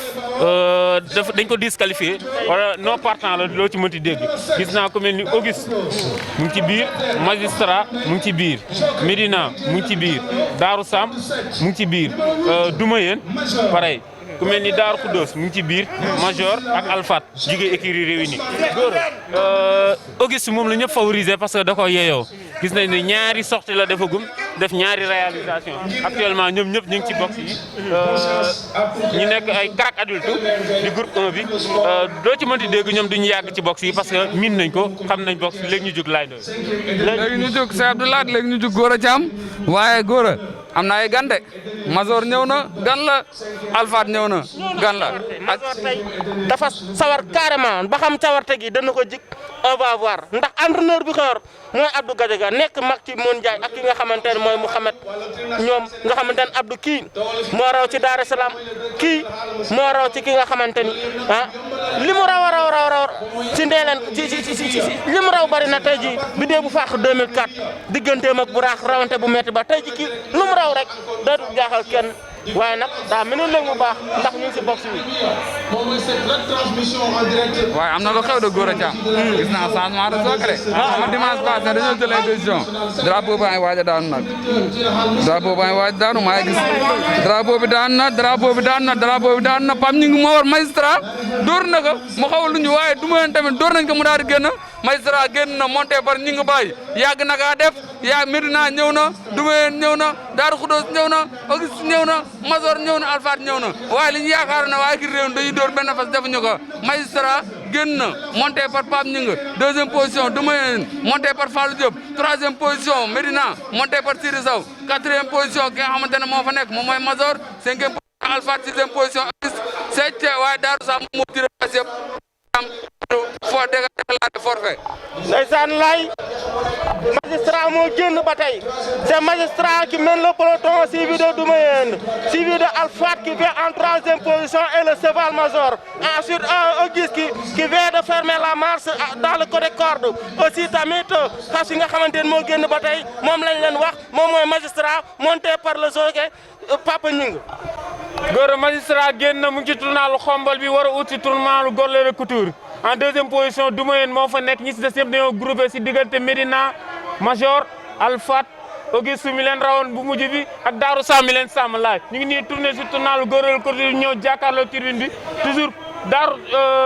dañ ko disqualifié wala non partant la loo ci mënti dégg gis naa ku mel ni Auguste mu ngi ci biir Magistrat mu ngi ci biir Médina mu ngi ci biir Daaru Sam mu ngi ci biir Doumayeen pareil ku mel ni Daaru Khoudoss mu ngi ci biir Major ak Alfat jigéen écurie réunis góor Auguste moom la ñëpp favoriser parce que da ko yeeyoo gis nañ ne ñaari sortie la defagum def ñaari réalisation actuellement ñoom ñëpp ñu ngi ci box yi ñu nekk ay crack adulte di groupe 1 bi doo ci mënti dégg ñoom duñu yàgg ci box yi parce que miin nañ ko xam nañ box léegi ñu jóg Laye Ndoye léegi ñu jóg Cheikh Abdoulaye léegi ñu jóg Gora Thiam waaye Gora am na ay gande Mazor ñëw na gan la Alfat ñëw na gan la ak tey dafa sawar carrément ba xam sawarte gi dana ko jik on va voir ndax entraîneur bi ko yor mooy Abdou Gadiaga nekk mag ci Mon Ndiaye ak ki nga xamante ne mooy Mouhamed ñoom nga xamante ne Abdou kii moo raw ci Dar es Salaam kii moo raw ci ki nga xamante ni li mu raw ci ndeeleen ci li mu raw bari na tey ji bi dee bu fàq 2004 digganteem ak bu raax rawante bu metti ba tey ji kii lu mu raw rek dootul jaaxal kenn waaye nag daa mel ni léegi mu baax ndax ñu ngi si box bi. waaye am na lu xew de Gora Thiam. gis naa changement de socré. dimanche passé dañoo jël ay décision. drapeau baa ngi waaj a daanu nag. drapeau baa ngi waaj a daanu maa ngi gis. drapeau bi daan na Pam ñu ngi moo war magistrat dóor na ko mu xaw a lu ñu waaye du ma leen tamit dóor nañ ko mu daal di génn magistrat génn na monté par ñi ngi bàyyi yàgg na kaa def Medina ñëw na Dumayeen ñëw na Daaru Khoudoss ñëw na Auguste ñëw na Mazor ñëw na Alfat ñëw na waaye li ñu yaakaar na waaye ki réew dañuy dóor benn fas defuñu ko magistrat génn na monté par Pape Ñing deuxième position Dumayeen monté par Fallou Diop troisième position Medina monté par Siri Sow quatrième position ki nga xamante ne moo fa nekk moom mooy Mazor cinquième position Alfat sixième position Auguste septième waaye Daaru Sam moo tiré fas yëpp foo déclaré forfait. ndeysaan lay magistrat moo génn ba tey c'est magistrat qui mène le peloton suivi de Doumbouya, suivi de Alfat qui vient en 3e position et le cheval major. Ensuite Auguste qui vient de fermer la marche dans le côté corde. Aussi tamit xas yi nga xamante ne moo génn ba tey moom lañ leen wax moom mooy magistrat monté par le jockey Papa Gningue. góor magistrat génn na mu ngi ci tournalu xombal bi war a ut si tournalu Gorlé Couture en 2e position Doumbouya moo fa nekk ñi si des yëpp dañoo groupé si diggante Médina Major Alfat Auguste mi leen rawoon bu mujj bi ak Daaru Sam mi leen sàmm laaj ñu ngi nii tourné si tournalu Gorlé Couture ñëw jàkkaarloo tribune bi toujours Daaru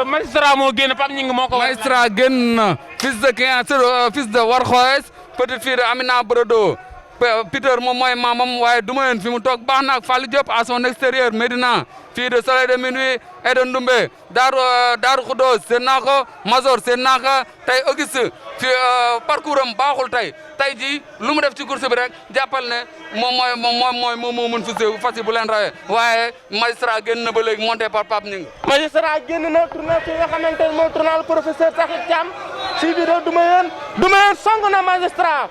magistrat moo génn Pape Gningue moo ko. magistrat génn na fils de Warxoes petite fille de Amina Brodo Peter moom mooy maamam waaye Doumbouya fi mu toog baax na ak Fallou Diop à son extérieur Médina fille de Soleil de Minuit et de Ndoumbe Daaru Khoudoss seen naa ko Mazor seen naa ko tey Auguste fi parcours am baaxul tey jii lu mu def ci course bi rek jàppal ne moom moo mën fas yi bu leen rawee waaye magistrat génn na ba léegi monté par Pape Gningue. magistrat génn na tourné fi nga xamante ne mooy tournal professeur Sakhir Thiam suivi de Doumbouya song na magistrat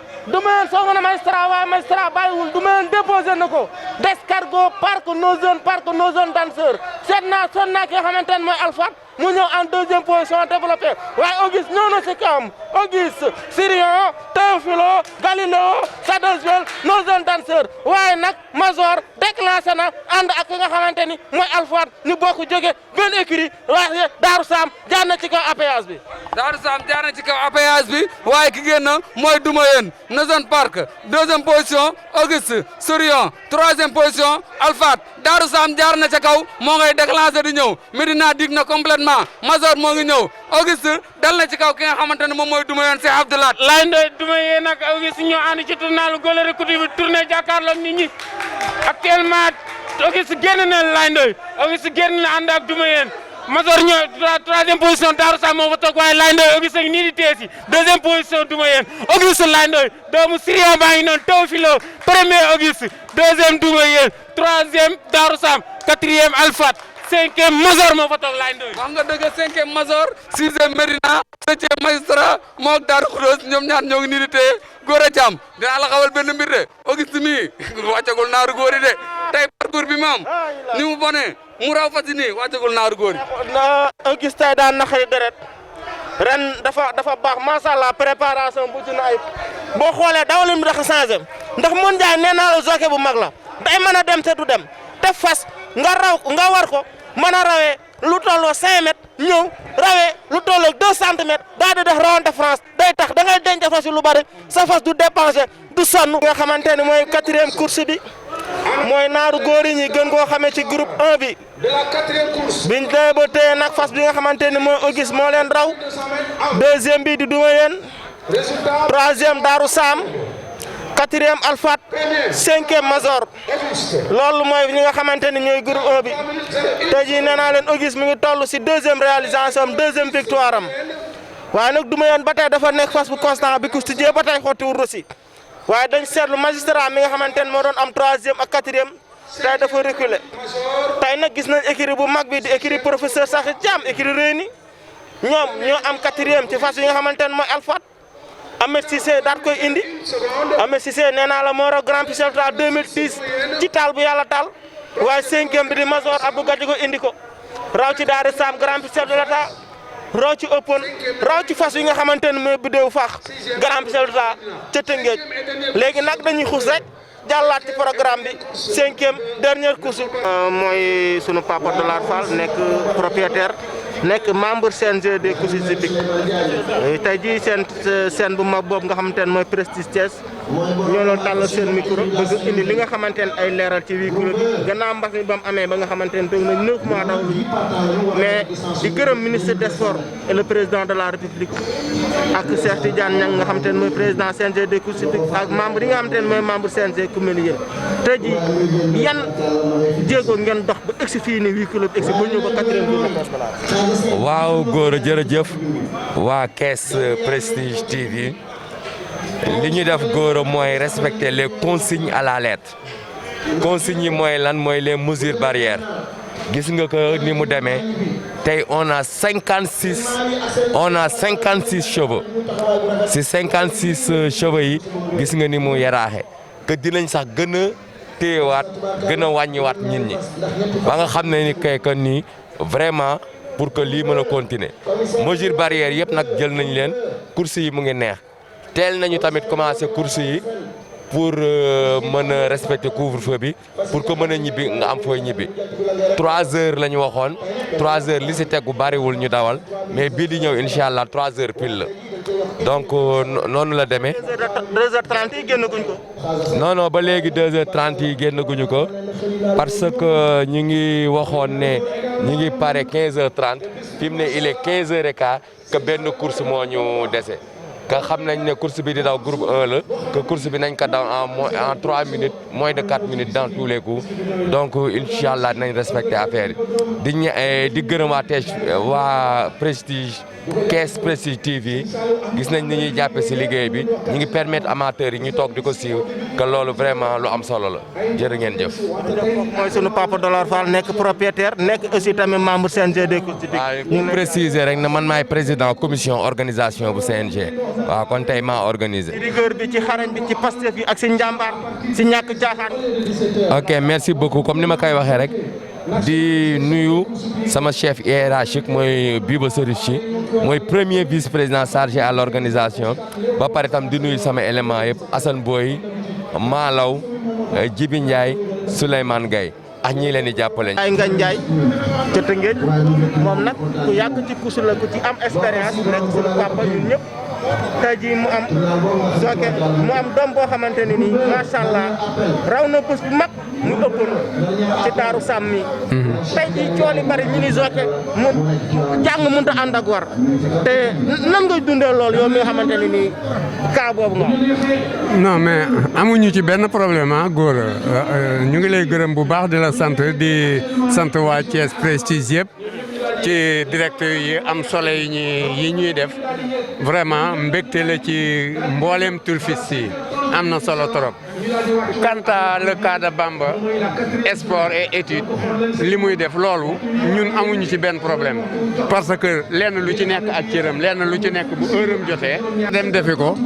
waaye magistrat bàyyiwul Doumbouya déposé na ko descargo parc nos jeunes danseurs seet naa ki nga xamante ne mooy Alfat mu ñëw en 2e position développé waaye Auguste ñëw na si kawam Auguste Sirion Théophilo Galileo Sadoljuel nos jeunes danseurs waaye nag Major déclenché na ànd ak ki nga xamante ni mooy Alfat ñu bokk jóge benn écurie waaye Daaru Sam jaar na ci kaw APS bi. Daaru Sam jaar na ci kaw APS bi waaye ki génn mooy Doumbouya Nozon Park 2e position Auguste Sirion 3e position Alfat Daaru Sam jaar na ca kaw moo ngay déclenché di ñëw Médina dig na complètement Mazor moo ngi ñëw Auguste dal na ci kaw ki nga xamante ne moom mooy Doumbouya c'est Abdoulat. laay ndoy Doumbouya nag Auguste ñoo ànd ci tournalu Gorlé Couture bi tourné jàkkaarloo ak nit ñi actuellement Auguste génn na laay ndoy Auguste génn na ànd ak Doumbouya Mazor ñëw 3e position Daaru Sam moo fa toog waaye laay ndoy Auguste nii di teesi 2e position Doumbouya Auguste laay ndoy doomu Sirion baa ngi noonu Théophilo premier Auguste 2e Doumbouya 3e Daaru Sam 4e Alfat 5e Mazor moo fa toog laay ndoy. wax nga dëgg 5e Mazor 6e Médina 7e magistrat moo ak Daaru Khoudoss ñoom ñaar ñoo ngi nii di téye Gora Thiam dinaa la xawal benn mbir de Auguste mi wàccagul naaru góor yi de tey parcours bi maam ni mu bonee mu raw fas nii wàccagul naaru góor yi. Auguste tey daan naqari deret ren dafa baax macha allah préparation bu ci na ayib boo xoolee dawalin bi dafa changé ndax mun Ndiaye nee naa la jockey bu mag la day mën a dem te du dem te fas nga war ko mën a rawee lu tolloo 5 mètres ñëw rawee lu tolloo 2 centimètres daal di def rawante France day tax da ngay denc fas lu bari sa fas du dépensé du sonn. nga xamante ne mooy 4e course bi mooy naaru góor yi ñi gën koo xamee ci groupe 1 bi biñ dee ba téye nag fas bi nga xamante ni mooy Auguste moo leen raw 2e bi di Doumbouya 3e Daaru Sam 4e Alfat 5e Mazor loolu mooy ñi nga xamante ni ñooy groupe 1 bi tey jii nee naa leen Auguste mi ngi toll si 2e réalisation am 2e victoire am waaye nag Doumbouya ba tey dafa nekk fas bu constant bi ku si jee ba tey xottiwul aussi waaye dañ seetlu magistrat mi nga xamante ne moo doon am 3e ak 4e tey dafa reculer tey nag gis nañ écurie bu mag bi di écurie professeur Sakhir Thiam écurie Réni ñoom ñoo am 4e ci fas yi nga xamante ne mooy Alfat Ahmed Cissé daat koy indi Ahmed Cissé nee naa la moo raw Grand Prix 2010 ci taal bu yàlla taal waaye 5e bi di Mazor Abdou Gadji ko indi ko raw ci Daaru Sam Grand Prix de l'État raw ci Open raw ci fas yi nga xamante ne mooy bidéew faax Grand Prix de l'État ca Tëngéej léegi nag dañuy xuus rek jàllaat ci programme bi 5e dernière course. mooy sunu papa Dolar Fall nekk propriétaire nekk membre CNG des courses hippiques tey jii seen bu mag boobu nga xamante ne mooy Prestige Thiès ñoo doon tàllal seen micro bëgg indi li nga xamante ne ay leeral ci véhicule bi gannaaw mbas mi ba mu amee ba nga xamante ne toog na 9 mois dawlu mais di gërëm ministre des sports et le président de la république ak Cheikh Tidiane Niang nga xamante ne mooy président CNG des courses hippiques ak membre yi nga xamante ne mooy membre CNG ku mel ni yéen tey jii yan jéego ngeen dox ba egsi fii nii véhicule bi egsi ba ñëw ba 4e jour de waaw góor jërëjëf waa Kees Prestige TV li ñu def góor mooy respecter les consignes à la lettre consignes yi mooy lan mooy les mesures barrières gis nga que ni mu demee tey on a 56 chevaux si 56 chevaux yi gis nga ni mu yaraaxe que dinañ sax gën a téyewaat gën a wàññiwaat nit ñi ba nga xam ne ni kay que nii vraiment pour que lii mën a continuer mesure barrière yëpp nag jël nañ leen course yi mu ngi neex teel nañu tamit commencé course yi pour mën a respecter couvre-feu bi pour que mën a ñibbi nga am fooy ñibbi 3 heures la ñu waxoon 3 heures li si tegu bariwul ñu dawal mais bii di ñëw incha allah 3 heures pile la donc noonu la demee. 2h30 yi génn guñ ko. non ba léegi 2h30 yi génn guñu ko parce que ñu ngi waxoon ne ñu ngi pare 15h30 fi mu ne il est 15h15 que benn course moo ñu dese. que xam nañ ne course bi di daw groupe 1 la que course bi nañ ko daw en 3 minutes moins de 4 minutes dans tous les coups donc incha allah nañ respecté affaire yi di gërëm waa Prestige Kees Prestige TV gis nañ ni ñuy jàppe si liggéey bi ñu ngi permettre amateurs yi ñu toog di ko siiw que loolu vraiment lu am solo la jërë ngeen jëf. mooy sunu Papa Dollar Fall nekk propriétaire nekk aussi tamit membre CNG des courses hippiques. ñu préciser rek ne man maay président commission organisation bu CNG. waaw kon tey maa organisé. ci rigueur bi ci xarañ bi ci Pastef bi ak si njàmbaar si ñàkk caaxaan. ok merci beaucoup comme ni ma koy waxee rek di nuyu sama chef hiérarchique mooy Biba Serif Chi mooy premier vice président chargé à l' organisation ba pare tam di nuyu sama élément yëpp Assane Boy Malaw Jibi Ndiaye Souleymane Gaye ak ñii leen di jàppale. ay Ngagne Ndiaye ca Tëngéej moom nag ku yàgg ci course la ku ci am expérience nekk suñu papa ñun ñëpp. tey jii mu am jockey mu am doom boo xamante ne nii macha allah raw na bés bu mag mu ëppoon ci Daaru Sam mi. tey jii cooli bari ñu ni jockey mu jàng mënut a ànd ak war te nan ngay dundee loolu yow mi nga xamante ne nii cas boobu nga non mais amuñu ci benn problème ah góor ñu ngi lay gërëm bu baax di la sant waa Thiès Prestige yëpp. ci directeur yi am solo yi ñuy def vraiment mbégte la ci mboolem turfiste yi am na solo trop. Quant à le cas de Bamba sport et études li muy def loolu ñun amuñu ci benn problème parce que lenn lu ci nekk ak cëram lenn lu ci nekk bu heuram jotee dem defi ko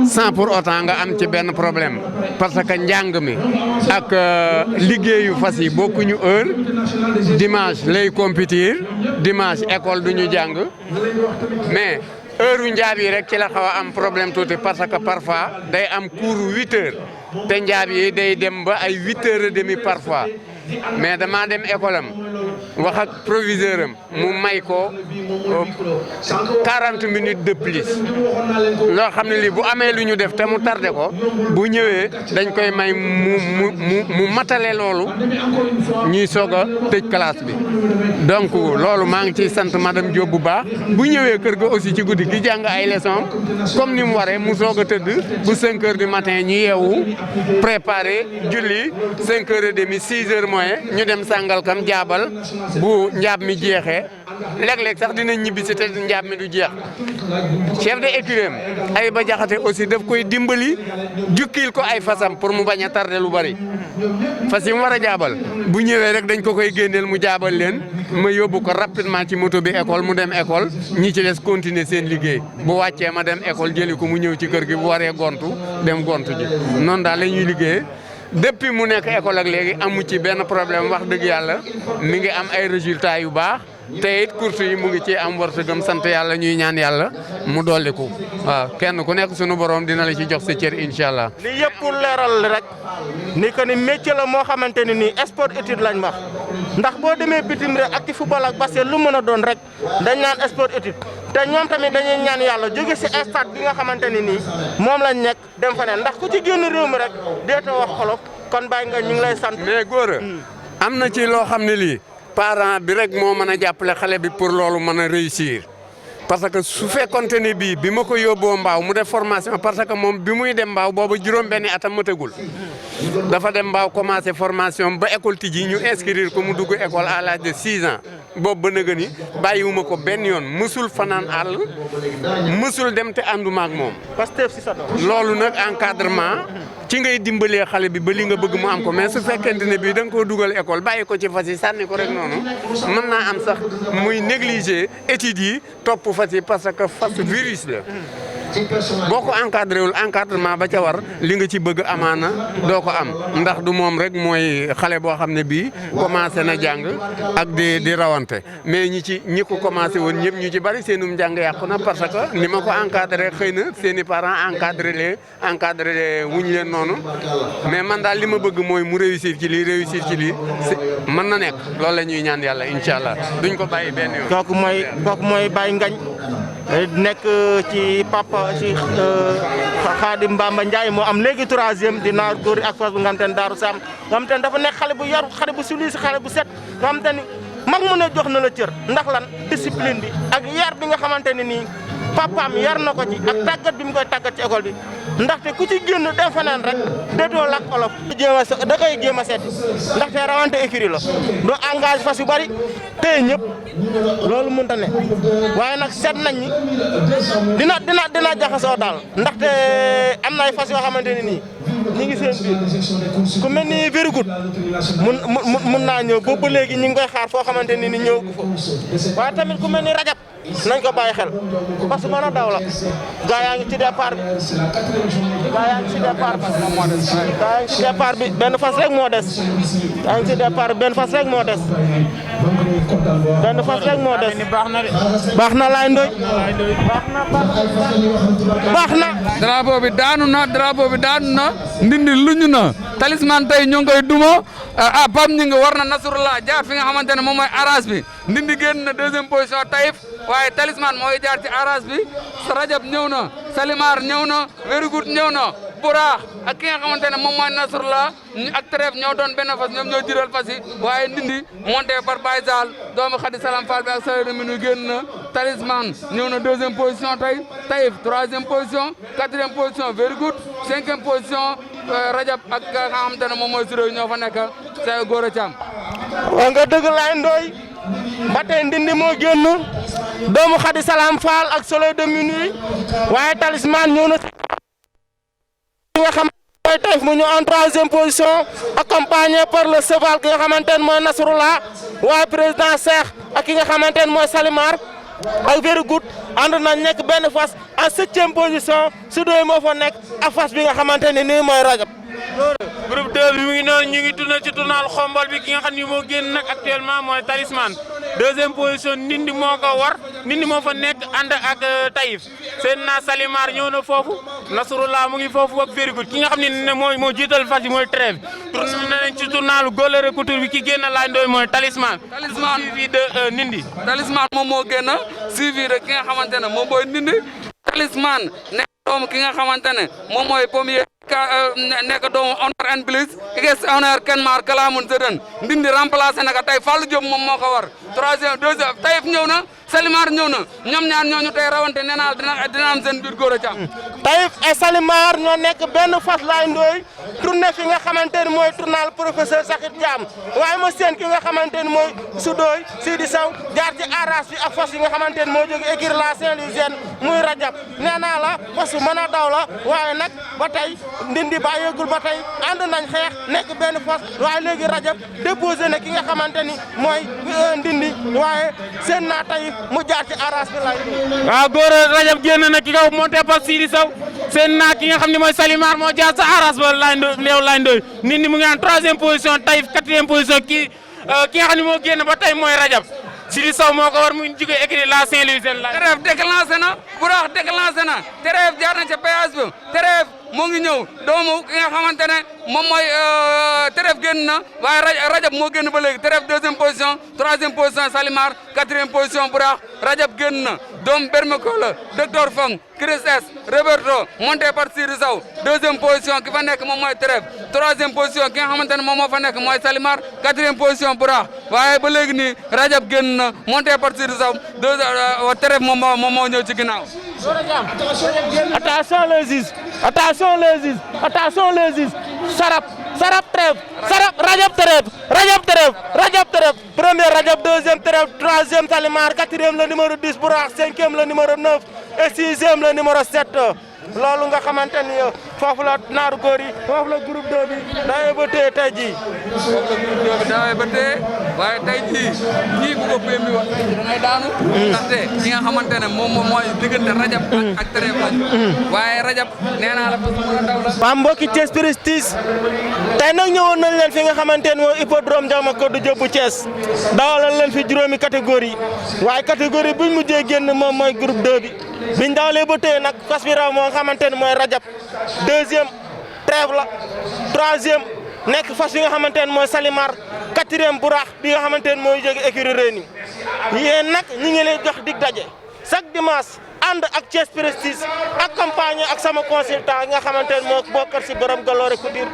sans pour autant nga am ci benn problème parce que njàng mi ak liggéeyu fas yi bokkuñu heure dimanche lay compétir dimanche école duñu jàng mais heure u njaab yi rek ci la xaw a am problème tuuti parce que parfois day am cours 8 heures te njaab yi day dem ba ay 8h30 parfois mais damaa dem école am wax ak proviseur am mu may ko 40 minutes de plus loo xam ne lii bu amee lu ñu def te mu tardé ko bu ñëwee dañ koy may mu matale loolu ñuy soog a tëj classe bi donc loolu maa ngi ciy sant madame Diop bu baax bu ñëwee kër ga aussi ci guddi gi jàng ay leçons comme ni mu waree mu soog a tëdd bu 5 heures du matin ñu yeewu préparé julli 5 heures et demi 6 heures moins ñu dem Sangalkam jaabal bu njaab mi jeexee léeg-léeg sax dinañ ñibbi si te njaab mi du jeex chef de écurie ay ba jaxate aussi daf koy dimbali jukkil ko ay fasam pour mu bañ a tardé lu bari fas yi mu war a jaabal bu ñëwee rek dañ ko koy génneel mu jaabal leen ma yóbbu ko rapidement ci moto bi école mu dem école ñi ci des continuer seen liggéey bu wàccee ma dem école jëli ko mu ñëw ci kër gi bu waree gontu dem gontu ji noonu daal la ñuy liggéey depuis mu nekk école ak léegi amu ci benn problème wax dëgg yàlla mi ngi am ay résultats yu baax te it course yi mu ngi ci am wërsëgam sant yàlla ñuy ñaan yàlla mu dolliku waaw kenn ku nekk sunu borom dina la ci jox sa cër incha allah. li yëpp leeral rek ni que ni métier la moo xamante ne nii sport étude lañ wax ndax boo demee bitim rek ak ci football ak basket lu mën a doon rek dañ naan sport étude te ñoom tamit dañuy ñaan yàlla jóge si stade bi nga xamante ne nii moom lañ nekk dem feneen ndax ku ci génn réew mi rek deeta wax xolof kon bàyyi nga ñu ngi lay sant. mais góor am na ci loo xam ne lii parent bi rek moo mën a jàppale xale bi pour loolu mën a réussir parce que su fekkonte ne bii bi ma ko yóbboo mbaaw mu def formation parce que moom bi muy dem mbaaw boobu juróom-benni atam matagul dafa dem mbaaw commencé formation ba école tijji ñu inscrire ko mu dugg école à l'âge de 6 ans boobu ba nëgë ni bàyyiwuma ko benn yoon mësul fanaan àll mësul dem te ànduma ak moom. Pastef si sa doom. loolu nag encadrement ci ngay dimbalee xale bi ba li nga bëgg mu am ko mais su fekkente ne bii da nga koo dugal école bàyyi ko ci fas yi sànni ko rek noonu mën naa am sax muy négliger études yi topp fas yi parce que fas virus la. boo ko encadré wul encadrement ba ca war li nga ci bëgg amaana doo ko am ndax du moom rek mooy xale boo xam ne bii commencé na jàng ak di rawante mais ñi ko commencé woon ñëpp ñu ci bari seenum jàng yàqu na parce que ni ma ko encadré xëy na seen i parents encadré wuñ leen noonu mais man daal li ma bëgg mooy mu réussir ci lii mën na nekk loolu la ñuy ñaan yàlla incha allah duñ ko bàyyi benn yoon. kooku mooy Baye Ngagne nekk ci papa ci Khadim Bamba Ndiaye moo am léegi 3e di naar góor ak fas bu nga xam te ne Daaru Sam nga xam te ne dafa nekk xale bu yaru xale bu sulusi xale bu set nga xam te ni mag mu ne jox na la cër ndax lan discipline bi ak yar bi nga xamante ne nii papaam yar na ko ci ak tàggat bi mu koy tàggat ci école bi ndaxte ku ci génn dem feneen rek déetoo lak olof da koy jéem a seet ndaxte rawante écurie la doo engagé fas yu bari téye ñëpp loolu mënta ne waaye nag seet nañ ni dina jaxasoo daal ndaxte am na ay fas yoo xamante ne nii ñi ngi seen biir ku mel ni very good mun naa ñëw boobu ba léegi ñi ngi koy xaar foo xamante ni ñëw gu fa waaye tamit ku mel ni rajab nañ ko bàyyi xel parce que mën a daw la gaa yaa ngi ci départ bi benn fas rek moo des baax na laay ndoy baax na drapeau bi daanu na ndindi luñu na talisman tey ñoo ngi koy duma Pam ñi nga war na Nasrullah jaar fi nga xamante ne moom mooy arage bi ndindi génn na 2e position Taïf waaye talisman mooy jaar ci arage bi Rajab ñëw na Salimar ñëw na Very Good ñëw na Buraax ak ki nga xamante ne moom mooy Nasrullah ak Trèf ñoo doon benn fas ñoom ñoo jiral fas yi waaye ndindi monté par Baye Zal doomu Khady Salam Fall bi ak Sawéri mi nu génn na talisman ñëw na 2e position tey Taïf 3e position 4e position Very Good 5e position Rajab ak nga xamante ne moom mooy Siré ñoo fa nekk sa Gora Thiam. waaw nga dëgg laay ndooy ba tey ndindi moo génn doomu Khady Salam Fall ak Soleil de minuit waaye talisman ñëw na nga xam mooy Taïf mu ñu en 3e position accompagné par le cheval ki nga xamante ne mooy Nasrullah waaye président Cheikh ak ki nga xamante ne mooy Salimar ak Very Good ànd nañ nekk benn fas en 7e position su doy moo fa nekk ak fas bi nga xamante ne nii mooy Rajab. groupe 2 bi mu ngi noonu ñu ngi tourné ci tournal xombal bi ki nga xam ni moo génn nag actuellement mooy talisman 2e position Ndindi moo ko war Ndindi moo fa nekk ànd ak Taïf seen naa Salimar ñëw na foofu Nasrullah mu ngi foofu ak Very Good ki nga xam ne moo jiital fas yi mooy Trèf tourné nañ ci tournalu Golere Couture bi ki génn laay ndooy mooy talisman suivi de Ndindi talisman moom moo génn suivi de ki nga xamante ne moom mooy Ndindi talisman nekk doomu ki nga xamante ne moom mooy premier nekk doomu Honor and Bliss Iges Honor Kenmar Kalamun Zeden Ndindi remplacé na ko tey Fallou Diop moom moo ko war 3e 2e Taïf ñëw na Salimar ñëw na ñoom ñaar ñooñu tey rawante nee naa dina am seen biir Gora Thiam. Taïf et Salimar ñoo nekk benn fas laay ndooy tourné fi nga xamante ne mooy tournal professeur Sakhir Thiam waaye ma seen ki nga xamante ne mooy Soudooy Sidi Sow jaar ci arras bi ak fas yi nga xamante ne moo jóge écurie la Saint-Louisienne muy Rajab nee naa la fas mën a daw la waaye nag ba tey Ndindi bàyyeegul ba tey ànd nañ xeex nekk benn fas waaye léegi Rajab déposé na ki nga xamante ni mooy Ndindi waaye seen naa Taïf mu jaar ci arras bi lay waaw Gora Rajab génn na ki kaw monté par Sidi Sow seen naa ki nga xam ne mooy Salimar moo jaar sa arras ba lay ndoy Ndindi mu ngi en 3e position Taïf 4e position ki nga xam ne moo génn ba tey mooy Rajab Sidi Sow moo ko war mu jóge écurie la Saint-Louisienne la Trèf déclenché na Buraax déclenché na Trèf jaar na ca péage bi Trèf moo ngi ñëw doomu ki nga xamante ne moom mooy Trèf génn na waaye Rajab moo génn ba léegi Trèf 2e position 3e position Salimar 4e position Buraax Rajab génn na doomu Bermeko la docteur Fong Chris S Roberto monté par Sidi Sow 2e position ki fa nekk moom mooy Trèf 3e position ki nga xamante ne moom moo fa nekk mooy Salimar 4e position Buraax waaye ba léegi nii Rajab génn na monté par Sidi Sow Trèf moom moo ñëw ci ginnaaw. Attention les juges, attention les juges, attention les juges. sarap trève sarap rajab trève premier rajab deuxième trève troisième Salimar quatrième le numéro 10 Bourakh cinquième le numéro 9 et sixième le numéro 7 loolu nga xamante ni foofu la naaru góor yi foofu la groupe 2 bi dawee ba tey tey jii. foofu la groupe 2 bi dawee ba tey waaye tey jii kii bu ko PMI wax tey da ngay daanu. ndaxte li nga xamante ne moom mooy diggante rajab ak trève lañ. waaye rajab nee naa la parce que mën a daw la. waa mbokki Thiès Prestige tey nag ñëwoon nañ leen fi nga xamante ne mooy hippodrome Ndiamacoune Diop bu Thiès dawalal leen fi juróomi catégorie waaye catégorie buñ mujjee génn moom mooy groupe 2 bi. biñ dawalee ba tey nag fas bi raw moo nga xamante ne mooy rajab deuxième trève la troisième nekk fas bi nga xamante ne mooy Salimar quatrième Bourakh bi nga xamante ne mooy jóge écurie Reni yéen nag ñi ngi leen jox dig daje chaque dimanche ànd ak Thiès Prestige accompagné ak sama consultant nga xamante ne moo bokkar si borom Galore Couture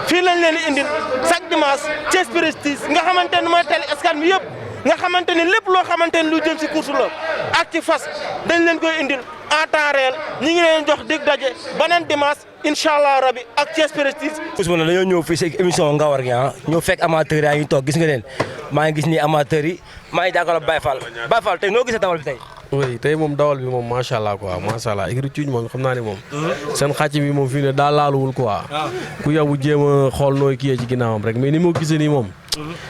fii lañ leen indil chaque dimanche Thiès Prestige nga xamante ne mooy télé askan bi yëpp nga xamante ni lépp loo xamante ni lu jëm si course la ak ci fas dañ leen koy indil en temps réel ñi ngi leen jox dig daje beneen dimanche incha allah rabi ak Thiès Prestige. Ousmane dañoo ñëw fii si émission Ngawar gi ñoo fekk amateurs yaa ngi toog gis nga leen maa ngi gis ni amateurs yi maa ngi jàkkaarloo Baye Fall tey noo gisee dawal bi tey. oui tey moom dawal bi moom macha allah quoi macha allah écurie Cuuñ moom xam naa ne moom. seen xàcc bi moom fii ne daa laaluwul quoi. ku yow jéem a xool nooy kii ci ginnaawam rek mais ni ma gisee nii moom.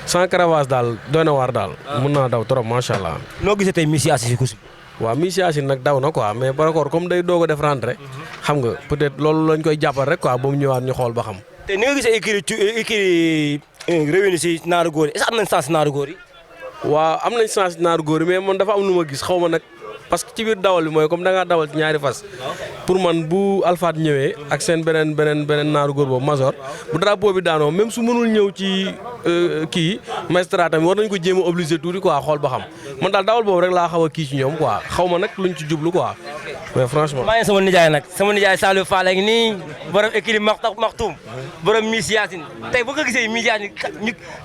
sans caravage daal doy na waar daal. mun naa daw trop macha allah. noo gisee tey Miss Yacine si course bi. waaw Miss Yacine nag daw na quoi mais par rapport comme day doog a def rentrée. xam nga peut-être loolu lañ koy jàppal rek quoi ba mu ñëwaat ñu xool ba xam. te ni nga gisee écurie réuni si naaru góor yi est-ce que am nañ sens naaru góor yi. waaw am nañ chance naaru góor yi mais man dafa am lu ma gis xaw ma nag parce que ci biir dawal bi mooy comme da ngaa dawal ci ñaari fas pour man bu alfaat ñëwee ak seen beneen naaru góor boobu major bu drapeau bi daanoo même su mënul ñëw ci kii magistrat tamit war nañ ko jéem a obligé tuuti quoi xool ba xam man daal dawal boobu rek laa xaw a kii ci ñoom quoi xaw ma nag luñ ci jublu quoi mais franchement. maa ngi sama nijaay Saliou Fall ak nii borom écurie Maxtum borom Miss Yacine tey bu ko gisee Miss Yacine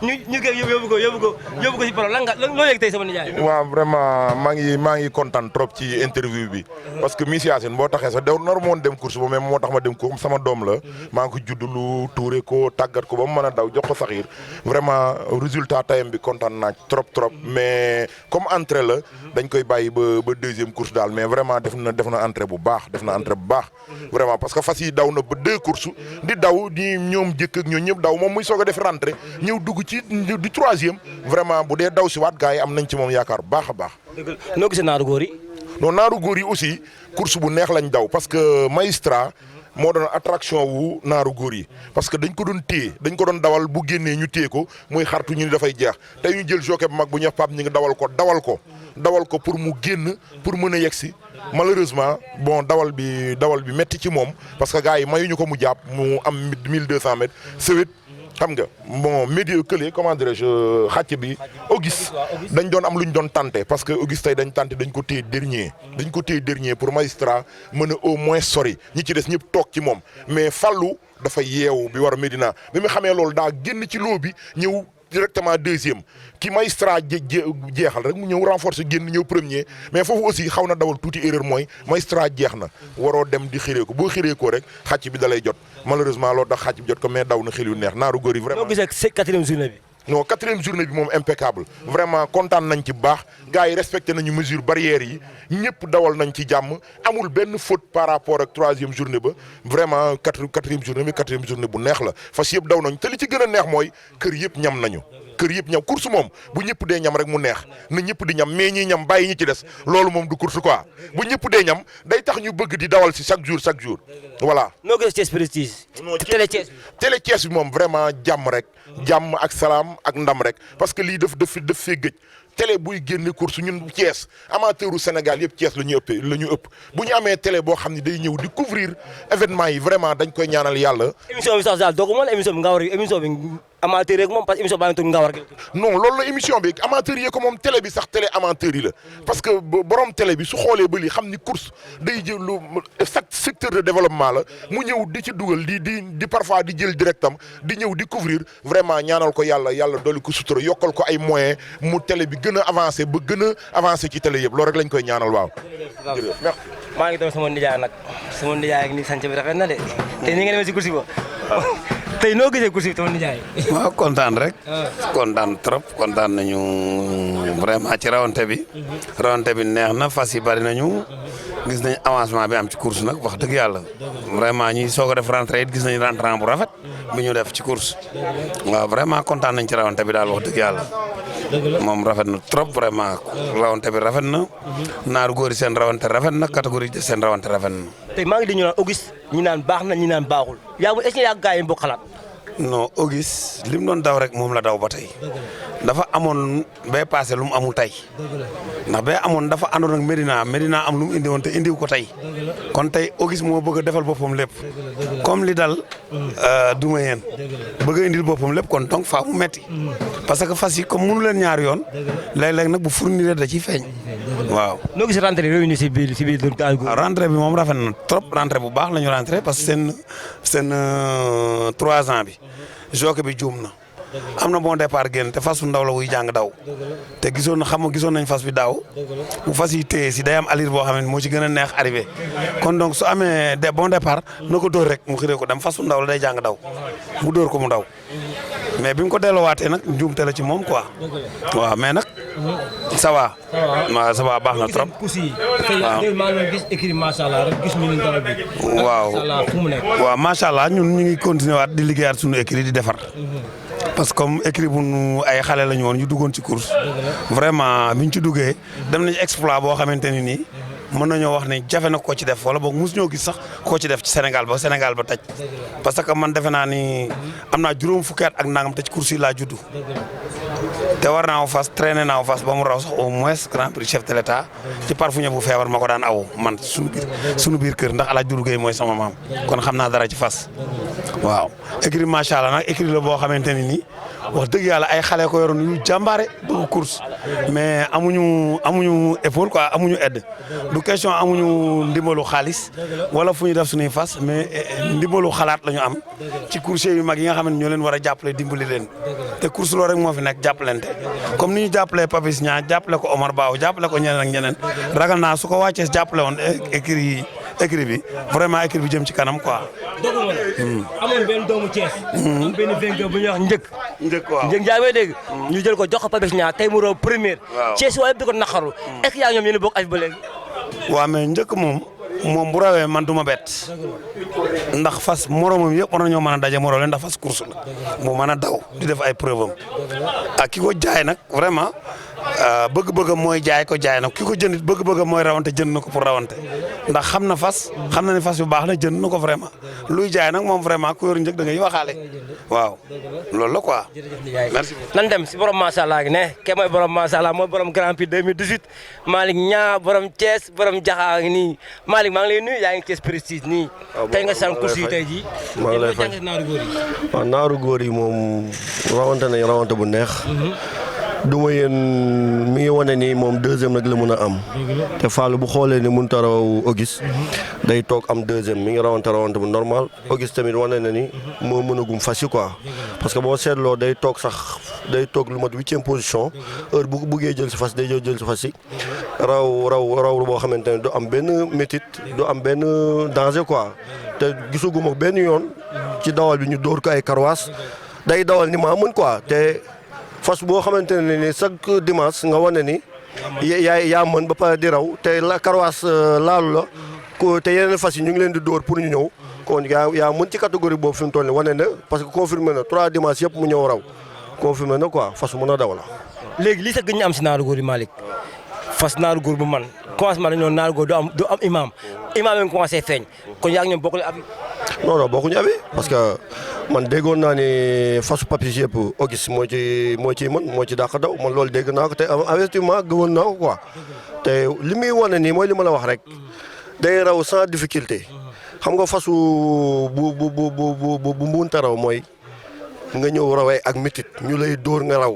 ñu koy yóbbu ko si borom lan nga loo yëg tey sama nijaay. waaw vraiment maa ngi kontaan trop ci interview bi parce que Miss Yacine boo taxee sax nar moon dem course ba mais moo tax ma dem ko sama doom la maa ngi ko juddulu tuure ko tàggat ko ba mu mën a daw jox ko saxiir vraiment résultat tayam bi kontaan naa trop mais comme entrée la dañ koy bàyyi ba deuxième course daal mais vraiment def na entrée bu baax vraiment parce que fas yi daw na ba 2 courses di daw di ñoom jëkk ak ñoom ñëpp daw moom muy soog a def rentrée ñëw dugg ci di troisième vraiment bu dee daw si waat gars yi am nañ ci moom yaakaar bu baax a baax. noo gisee naaru góor yi. non naaru góor yi aussi course bu neex lañ daw parce que magistrat moo doon attraction wu naaru góor yi parce que dañ ko doon téye dañ ko doon dawal bu génnee ñu téye ko muy xartu ñu ni dafay jeex tey ñu jël jockey bu mag bu ñuy wax Pape ñu ngi dawal ko pour mu génn pour mën a yegsi malheureusement bon dawal bi métti ci moom parce que gars yi mayuñu ko mu jàpp mu am 1200 mètres sewet xam nga bon médio kële comment dirais-je xàcc bi Auguste dañ doon am lu ñu doon tenté parce que Auguste tey dañ ko téye dernier pour magistrat mën a au moins sori ñi ci des ñëpp toog ci moom mais Fallou dafa yeewu bi war a Médina bi mu xamee loolu daa génn ci loo bi ñëw directement deuxième ki magistrat jeexal rek mu ñëw renforcer génn ñëw premier mais foofu aussi xaw na dawal tuuti erreur mooy magistrat jeex na waroo dem di xiree ko boo xiree ko rek xàcc bi dalay jot malheureusement loolu tax xàcc bi jot ko mais daw na xel yu neex naaru góor yi vraiment. noo gisee 4e journée bi. non 4e journée bi moom impeccable vraiment kontaan nañ ci bu baax gars yi respecté nañu mesure barrières yi ñëpp dawal nañ ci jàmm amul benn faute par rapport ak 3e journée ba vraiment 4e journée bi 4e journée bu neex la fas yëpp daw nañ te li ci gën a neex mooy kër yëpp ñam nañu. kër yëpp ñam course moom bu ñëpp dee ñam rek mu neex na ñëpp di ñam mais ñi ñam bàyyi ñi ci des loolu moom du course quoi bu ñëpp dee ñam day tax ñu bëgg di dawal si chaque jour voilà. noo gisee Thiès Prestige. télé Thiès bi moom vraiment jàmm rek jàmm ak salaam ak ndam rek parce que lii daf fee gëj télé buy génne course ñun Thiès amateuru Sénégal yëpp Thiès la ñu ëpp bu ñu amee télé boo xam ne day ñëw di couvrir événement yi vraiment dañ koy ñaanal yàlla. émission bi sax daal doo ko mën émission bi Ngawar émission bi amateur yeeg moom parce que émission baa ngi tudd Ngawar. non loolu la émission bi amateur yi ko moom télé bi sax télé amateur yi la parce que borom télé bi su xoolee ba lii xam ni course day jël lu chaque secteur de développement la mu ñëw di ci dugal di parfois di jël directam di ñëw di couvrir vraiment ñaanal ko yàlla dolli ko sutura yokkal ko ay moyens mu télé bi gën a avancé ba gën a avancé ci télé yëpp loolu rek lañ koy ñaanal waaw. jërëjëf merci. maa ngi doon sama nijaay nag sama nijaay ak ni sant bi rafet na de te ni nga demee si course ba tey noo gisee course bi tamit Ndiaye. waaw kontaan rek. kontaan trop kontaan nañu vraiment ci rawante bi. rawante bi neex na fas yi bari nañu. gis nañ avancement bi am ci course nag wax dëgg yàlla. vraiment ñi soog a def rentrée it gis nañ rentrant bu rafet. bi ñu def ci course. waaw vraiment kontaan nañ ci rawante bi daal wax dëgg yàlla. moom rafet na trop vraiment rawante bi rafet na. naaru góor yi seen rawante rafet na catégorie de seen rawante rafet na. tey maa ngi di ñu naan Auguste ñi naan baax na ñi naan baaxul yaa est-ce que yaa gaa yi bokk xalaat. non Auguste li mu doon daw rek moom la daw ba tey. dafa amoon bay passé lu mu amul tey. ndax bay amoon dafa àndoon ak Medina am lu mu indi woon te indiw ko tey. kon tey Auguste moo bëgg a defal boppam lépp. comme li dal duma yéen. bëgg a indil boppam lépp kon donc faa mu metti parce que fas yi comme mënu leen ñaar yoon. léeg-léeg nag bu fournir da ciy feeñ. waaw. noo gis rentrée réunie si biir rentrée bi moom rafet na trop rentrée bu baax la ñu rentrée parce que seen 3 ans bi. jockey bi juum na. am na bon départ génn te fas bu ndaw la wuy jàng daw. te gisoon nañ fas bi daaw. bu fas yi téye si day am allure boo xam ne moo ci gën a neex arrivé. kon donc su amee bon départ na ko dóor rek mu xiree ko dem fas bu ndaw la day jàng daw. mu dóor ko mu daw. mais bi mu ko delloowaatee nag njuumte la ci moom quoi. waaw mais nag. ça va. waaw ça va baax na trop. waaw. waaw macha allah ñun ñu ngi continuer waat di liggéeyaat suñu écrit di defar. parce que comme écrit bu nu ay xale la ñu woon ñu duggoon ci course. vraiment biñ ci duggee dem nañ exploit boo xamante ni nii. mën nañoo wax ne jafe na koo ci def wala boog mosuñoo gis sax koo ci def ci Sénégal ba taj parce que man defe naa ni am naa juróom fukki at ak nangam te ci course yi laa juddu te war naa fas traîné naa fas ba mu raw sax au moins grand prix chef de l'état ci parfuñe bu feebar ma ko daan aw man suñu biir kër ndax Alaaji Dudu Gueye mooy sama maam kon xam naa dara ci fas waaw. écrit macha allah nag écrit la boo xamante ni nii wax dëgg yàlla ay xale ko yoroon yu jàmbaare bëgg course mais amuñu épaule quoi amuñu aide du question amuñu ndimbalu xaalis wala fu ñu def suñuy fas mais ndimbalu xalaat la ñu am ci course yu mag yi nga xam ne ñoo leen war a jàppale dimbali leen te course loolu rek moo fi nekk jàppalante comme ni ñu jàppalee Papis Niang jàppale ko Omar Bao jàppale ko ñeneen ak ñeneen ragal naa su ko wàccee jàppale woon écrit bi vraiment écrit bi jëm ci kanam quoi. doguma la. amoon benn doomu Thiès. am benn vainqueur bu ñuy wax njëkk waaw njëkk jaay may dégg. ñu jël ko jox ko Papis Niang tey mu raw première. waaw Thiès waaye yëpp di ko naqaru. est-ce que yaa ngi ñoom yéen a bokk af ba léegi. waaw mais njëkk moom bu rawee man du ma bett ndax fas moromam yëpp war nañoo mën a daje moroom leen ndax fas course la mu mën a daw di def ay preuve am ak ki ko jaay nag vraiment bëgg-bëggam mooy jaay ko jaay nag ki ko jëndit bëgg-bëggam mooy rawante jënd na ko pour rawante ndax xam na fas xam na ne fas yu baax na jënd na ko vraiment luy jaay nag moom vraiment ku yor njëg da ngay waxaale waaw loolu la quoi. merci beaucoup. nan dem si borom macha allah gi ne ke mooy borom macha allah mooy borom Grand Prix 2018 Malick Niang borom Thiès borom Jaxaa ngi nii Malick maa ngi lay nuyu yaa ngi Thiès Prestige nii. tey nga san course yi tey jii. maa ngi lay fay waaw naaru góor yi moom rawante nañ rawante bu neex. duma yéen mi ngi wane ni moom deuxième nag la mën a am te Fallou bu xoolee ni mënut a raw Auguste day toog am deuxième mi ngi rawante bu normal Auguste tamit wane na ni moo mën a gum fas yi quoi parce que boo seetloo day toog lu mat 8e position heure bu buggee jël si fas day jël si fas yi raw boo xamante ne du am benn métit du am benn danger quoi te gisuguma benn yoon ci dawal bi ñu dóor ko ay karwaas day dawal ni maa mën quoi te fas boo xamante ne ni chaque dimanche nga wane ni yaa mën ba pare di raw te la karwaas laalu la ko te yeneen fas yi ñu ngi leen di dóor pour ñu ñëw kon yaa mën ci catégorie boobu fi mu toll nii wane na parce que confirmé na 3 dimanches yëpp mu ñëw raw confirmé na quoi fas mën a daw la. léegi lii sax gën ñu am si naaru góor yi Malick fas naaru góor bu man commencement dañoo naaru góor du am imam yi nga commencé feeñ kon yaa ngi ñoom bokkul abi. non bokkuñu abi parce que man déggoon naa ni fasu Papis yëpp Auguste moo ci mën moo ci dàq daw man loolu dégg naa ko te effectivement gëwoon naa ko quoi te li muy wane nii mooy li ma la wax rek day raw sans difficulté xam nga fasu bu mbuunta raw mooy nga ñëw rawee ak métit ñu lay dóor nga raw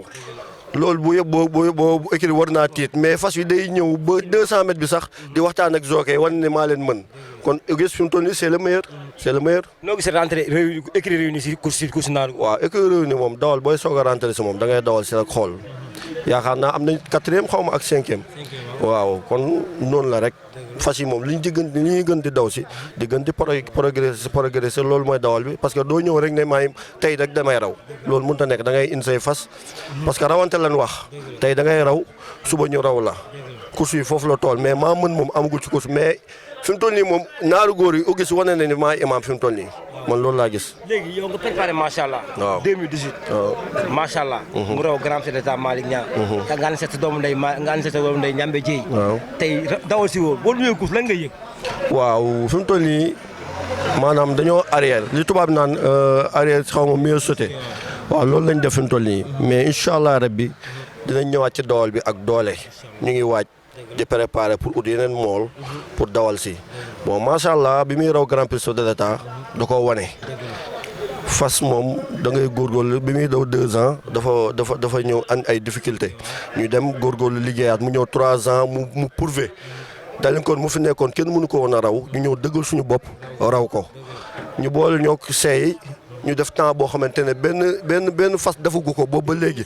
loolu bu yëpp boo écrit war naa tiit mais fas yi day ñëw ba 200 mètres bi sax di waxtaan ak jockey wane ne maa leen mën kon Auguste fi mu toll nii c'est le meilleur. noo gisee rentrée écrit réuni si course naaru. waaw écrit réuni moom dawal booy soog a rentré si moom da ngay dawal si rek xool yaakaar naa am nañ 4e xaw ma ak 5e waaw kon noonu la rek fas yi moom li ñuy gën di daw si di gën di progresser loolu mooy dawal bi parce que doo ñëw rek ne maay tey rek damay raw loolu mënut a nekk da ngay indi say fas parce que rawante lañ wax tey da ngay raw suba ñu raw la course yi foofu la tool mais maa mën moom amagul ci course mais fi mu toll nii moom naaru góor yi gis wane na ni maa imaam fi mu toll nii man loolu laa gis. léegi yow nga préparé macha allah. waaw 2018. waaw macha allah. mu raw grand chef d'état Malick Niang. nga ànd sa doomu ndey Ñambe Dieye. waaw tey dawal si woo boo ñëwee course lan nga yëg. waaw fi mu toll nii maanaam dañoo arrière li tubaab naan arrière xaw ma mieux sauté waaw loolu lañ def fi mu toll nii mais incha allah rabbi dinañ ñëwaat ci dawal bi ak doole ñu ngi waaj. di préparer pour ut yeneen mool pour dawal si bon macha allah bi muy raw grand prix de l'état da koo wane fas moom da ngay góorgóorlu bi muy daw 2 ans dafa ñëw an ay difficulté ñu dem góorgóorlu liggéeyaat mu ñëw 3 ans mu prouvé daleen kon mu fi nekkoon kenn mënu ko woon a raw ñu ñëw dëggal suñu bopp raw ko ñu boole ñoo seey ñu def temps boo xamante ne benn fas defagu ko boobu ba léegi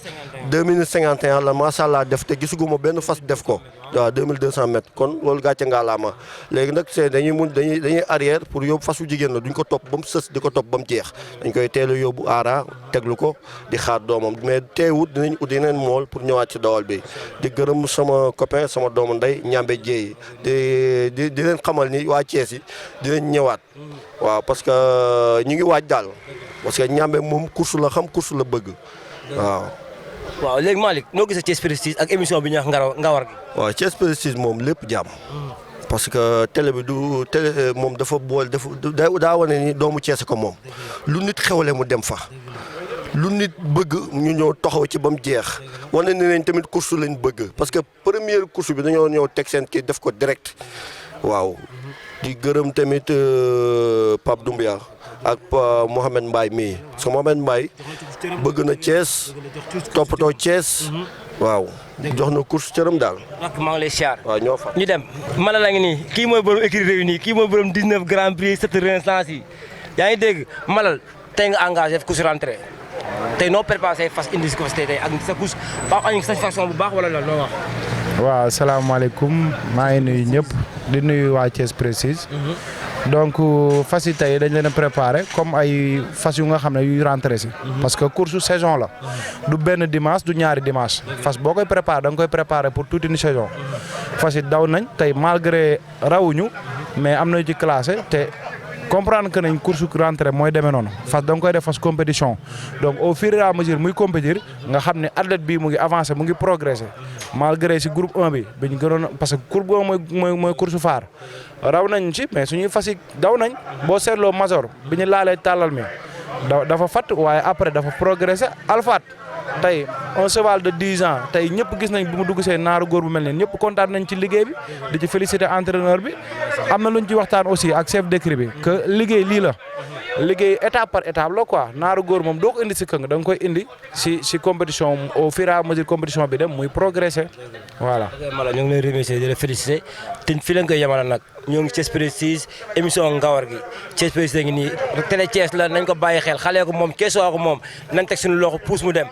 2 minutes 51 la macha allah def te gisuguma benn fas def ko waaw 2200 mètres kon loolu gàcce ngaa laama léegi nag c'est dañuy arrière pour yóbbu fasu jigéen la duñ ko topp ba mu sës di ko topp ba mu jeex dañ koy teel a yóbbu aara teglu ko di xaar doomam mais teewut dinañ ut yeneen mool pour ñëwaat ci dawal bi di gërëm sama copain sama doomu ndey Ñambe Dieye di leen xamal ni waa Thiès yi dinañ ñëwaat waaw parce que ñu ngi waaj daal parce que Ñambe moom course la xam course la bëgg waaw. waaw léegi Malick noo gisee Thiès Prestige ak émission bi ñuy wax Ngawar gi. waaw Thiès Prestige moom lépp jàmm. parce que télé bi du télé moom dafa boole daa wane ni doomu Thiès ko moom lu nit xewle mu dem fa. lu nit bëgg ñu ñëw taxaw ci ba mu jeex wane ne leen tamit course lañ bëgg parce que première course bi dañoo ñëw teg seen kii def ko direct waaw. di gërëm tamit Pape Doumbia ak Mohamed Mbaye mii parce que Mohamed Mbaye bëgg na Thiès toppatoo Thiès waaw jox na course cëram daal. ak maa ngi lay siyaar. waaw ñoo fa. ñu dem Malal la ngi nii kii mooy borom écurie Réunis kii mooy borom 19 grand prix 7 renaissance yi yaa ngi dégg Malal tey nga engagé course rentrée tey noo préparé say fas indi si ko tey ak sa course ba am satisfaction bu baax wala loolu noo wax. waaw asalaamaaleykum maa ngi nuyu ñëpp di nuyu waa Thiès Prestige donc fas yi tey dañ leen a préparé comme ay fas yu nga xam ne yuy rentré si parce que course saison la du benn dimanche du ñaari dimanche fas boo koy préparé da nga koy préparé pour toute une saison fas yi daw nañ tey malgré rawuñu mais am na ci classé te comprendre que nañ course rentrée mooy demee noonu fas da nga koy def fas compétition donc au fur et à mesure muy compétir nga xam ne athlète bii mu ngi avancé mu ngi progressé malgré si groupe 1 bi ñu gënoon parce que groupe 1 mooy course phare raw nañ ci mais suñuy fas yi daw nañ boo seetloo major bi ñu laalee tàllal mi dafa fatt waaye après dafa progressé alfaat tey un cheval de 10 ans tey ñëpp gis nañ bi mu dugg see naaru góor bu mel ne ñëpp kontaan nañ ci liggéey bi di ci féliciter entraîneur bi am na luñ ci waxtaan aussi ak chef d'écurie bi que liggéey lii la liggéey étape par étape la quoi naaru góor moom doo ko indi si këng da nga koy indi si compétition au fur et à mesure compétition bi dem muy progresser voilà. Mala ñoo ngi lay remercier di la féliciter te fi lañ koy yemale nag ñoo ngi Thiès Prestige émission Ngawar gi Thiès Prestige ngi nii télé Thiès la nañ ko bàyyi xel xale ko moom Thiès waa ko moom nañ teg suñu loxo puus mu dem.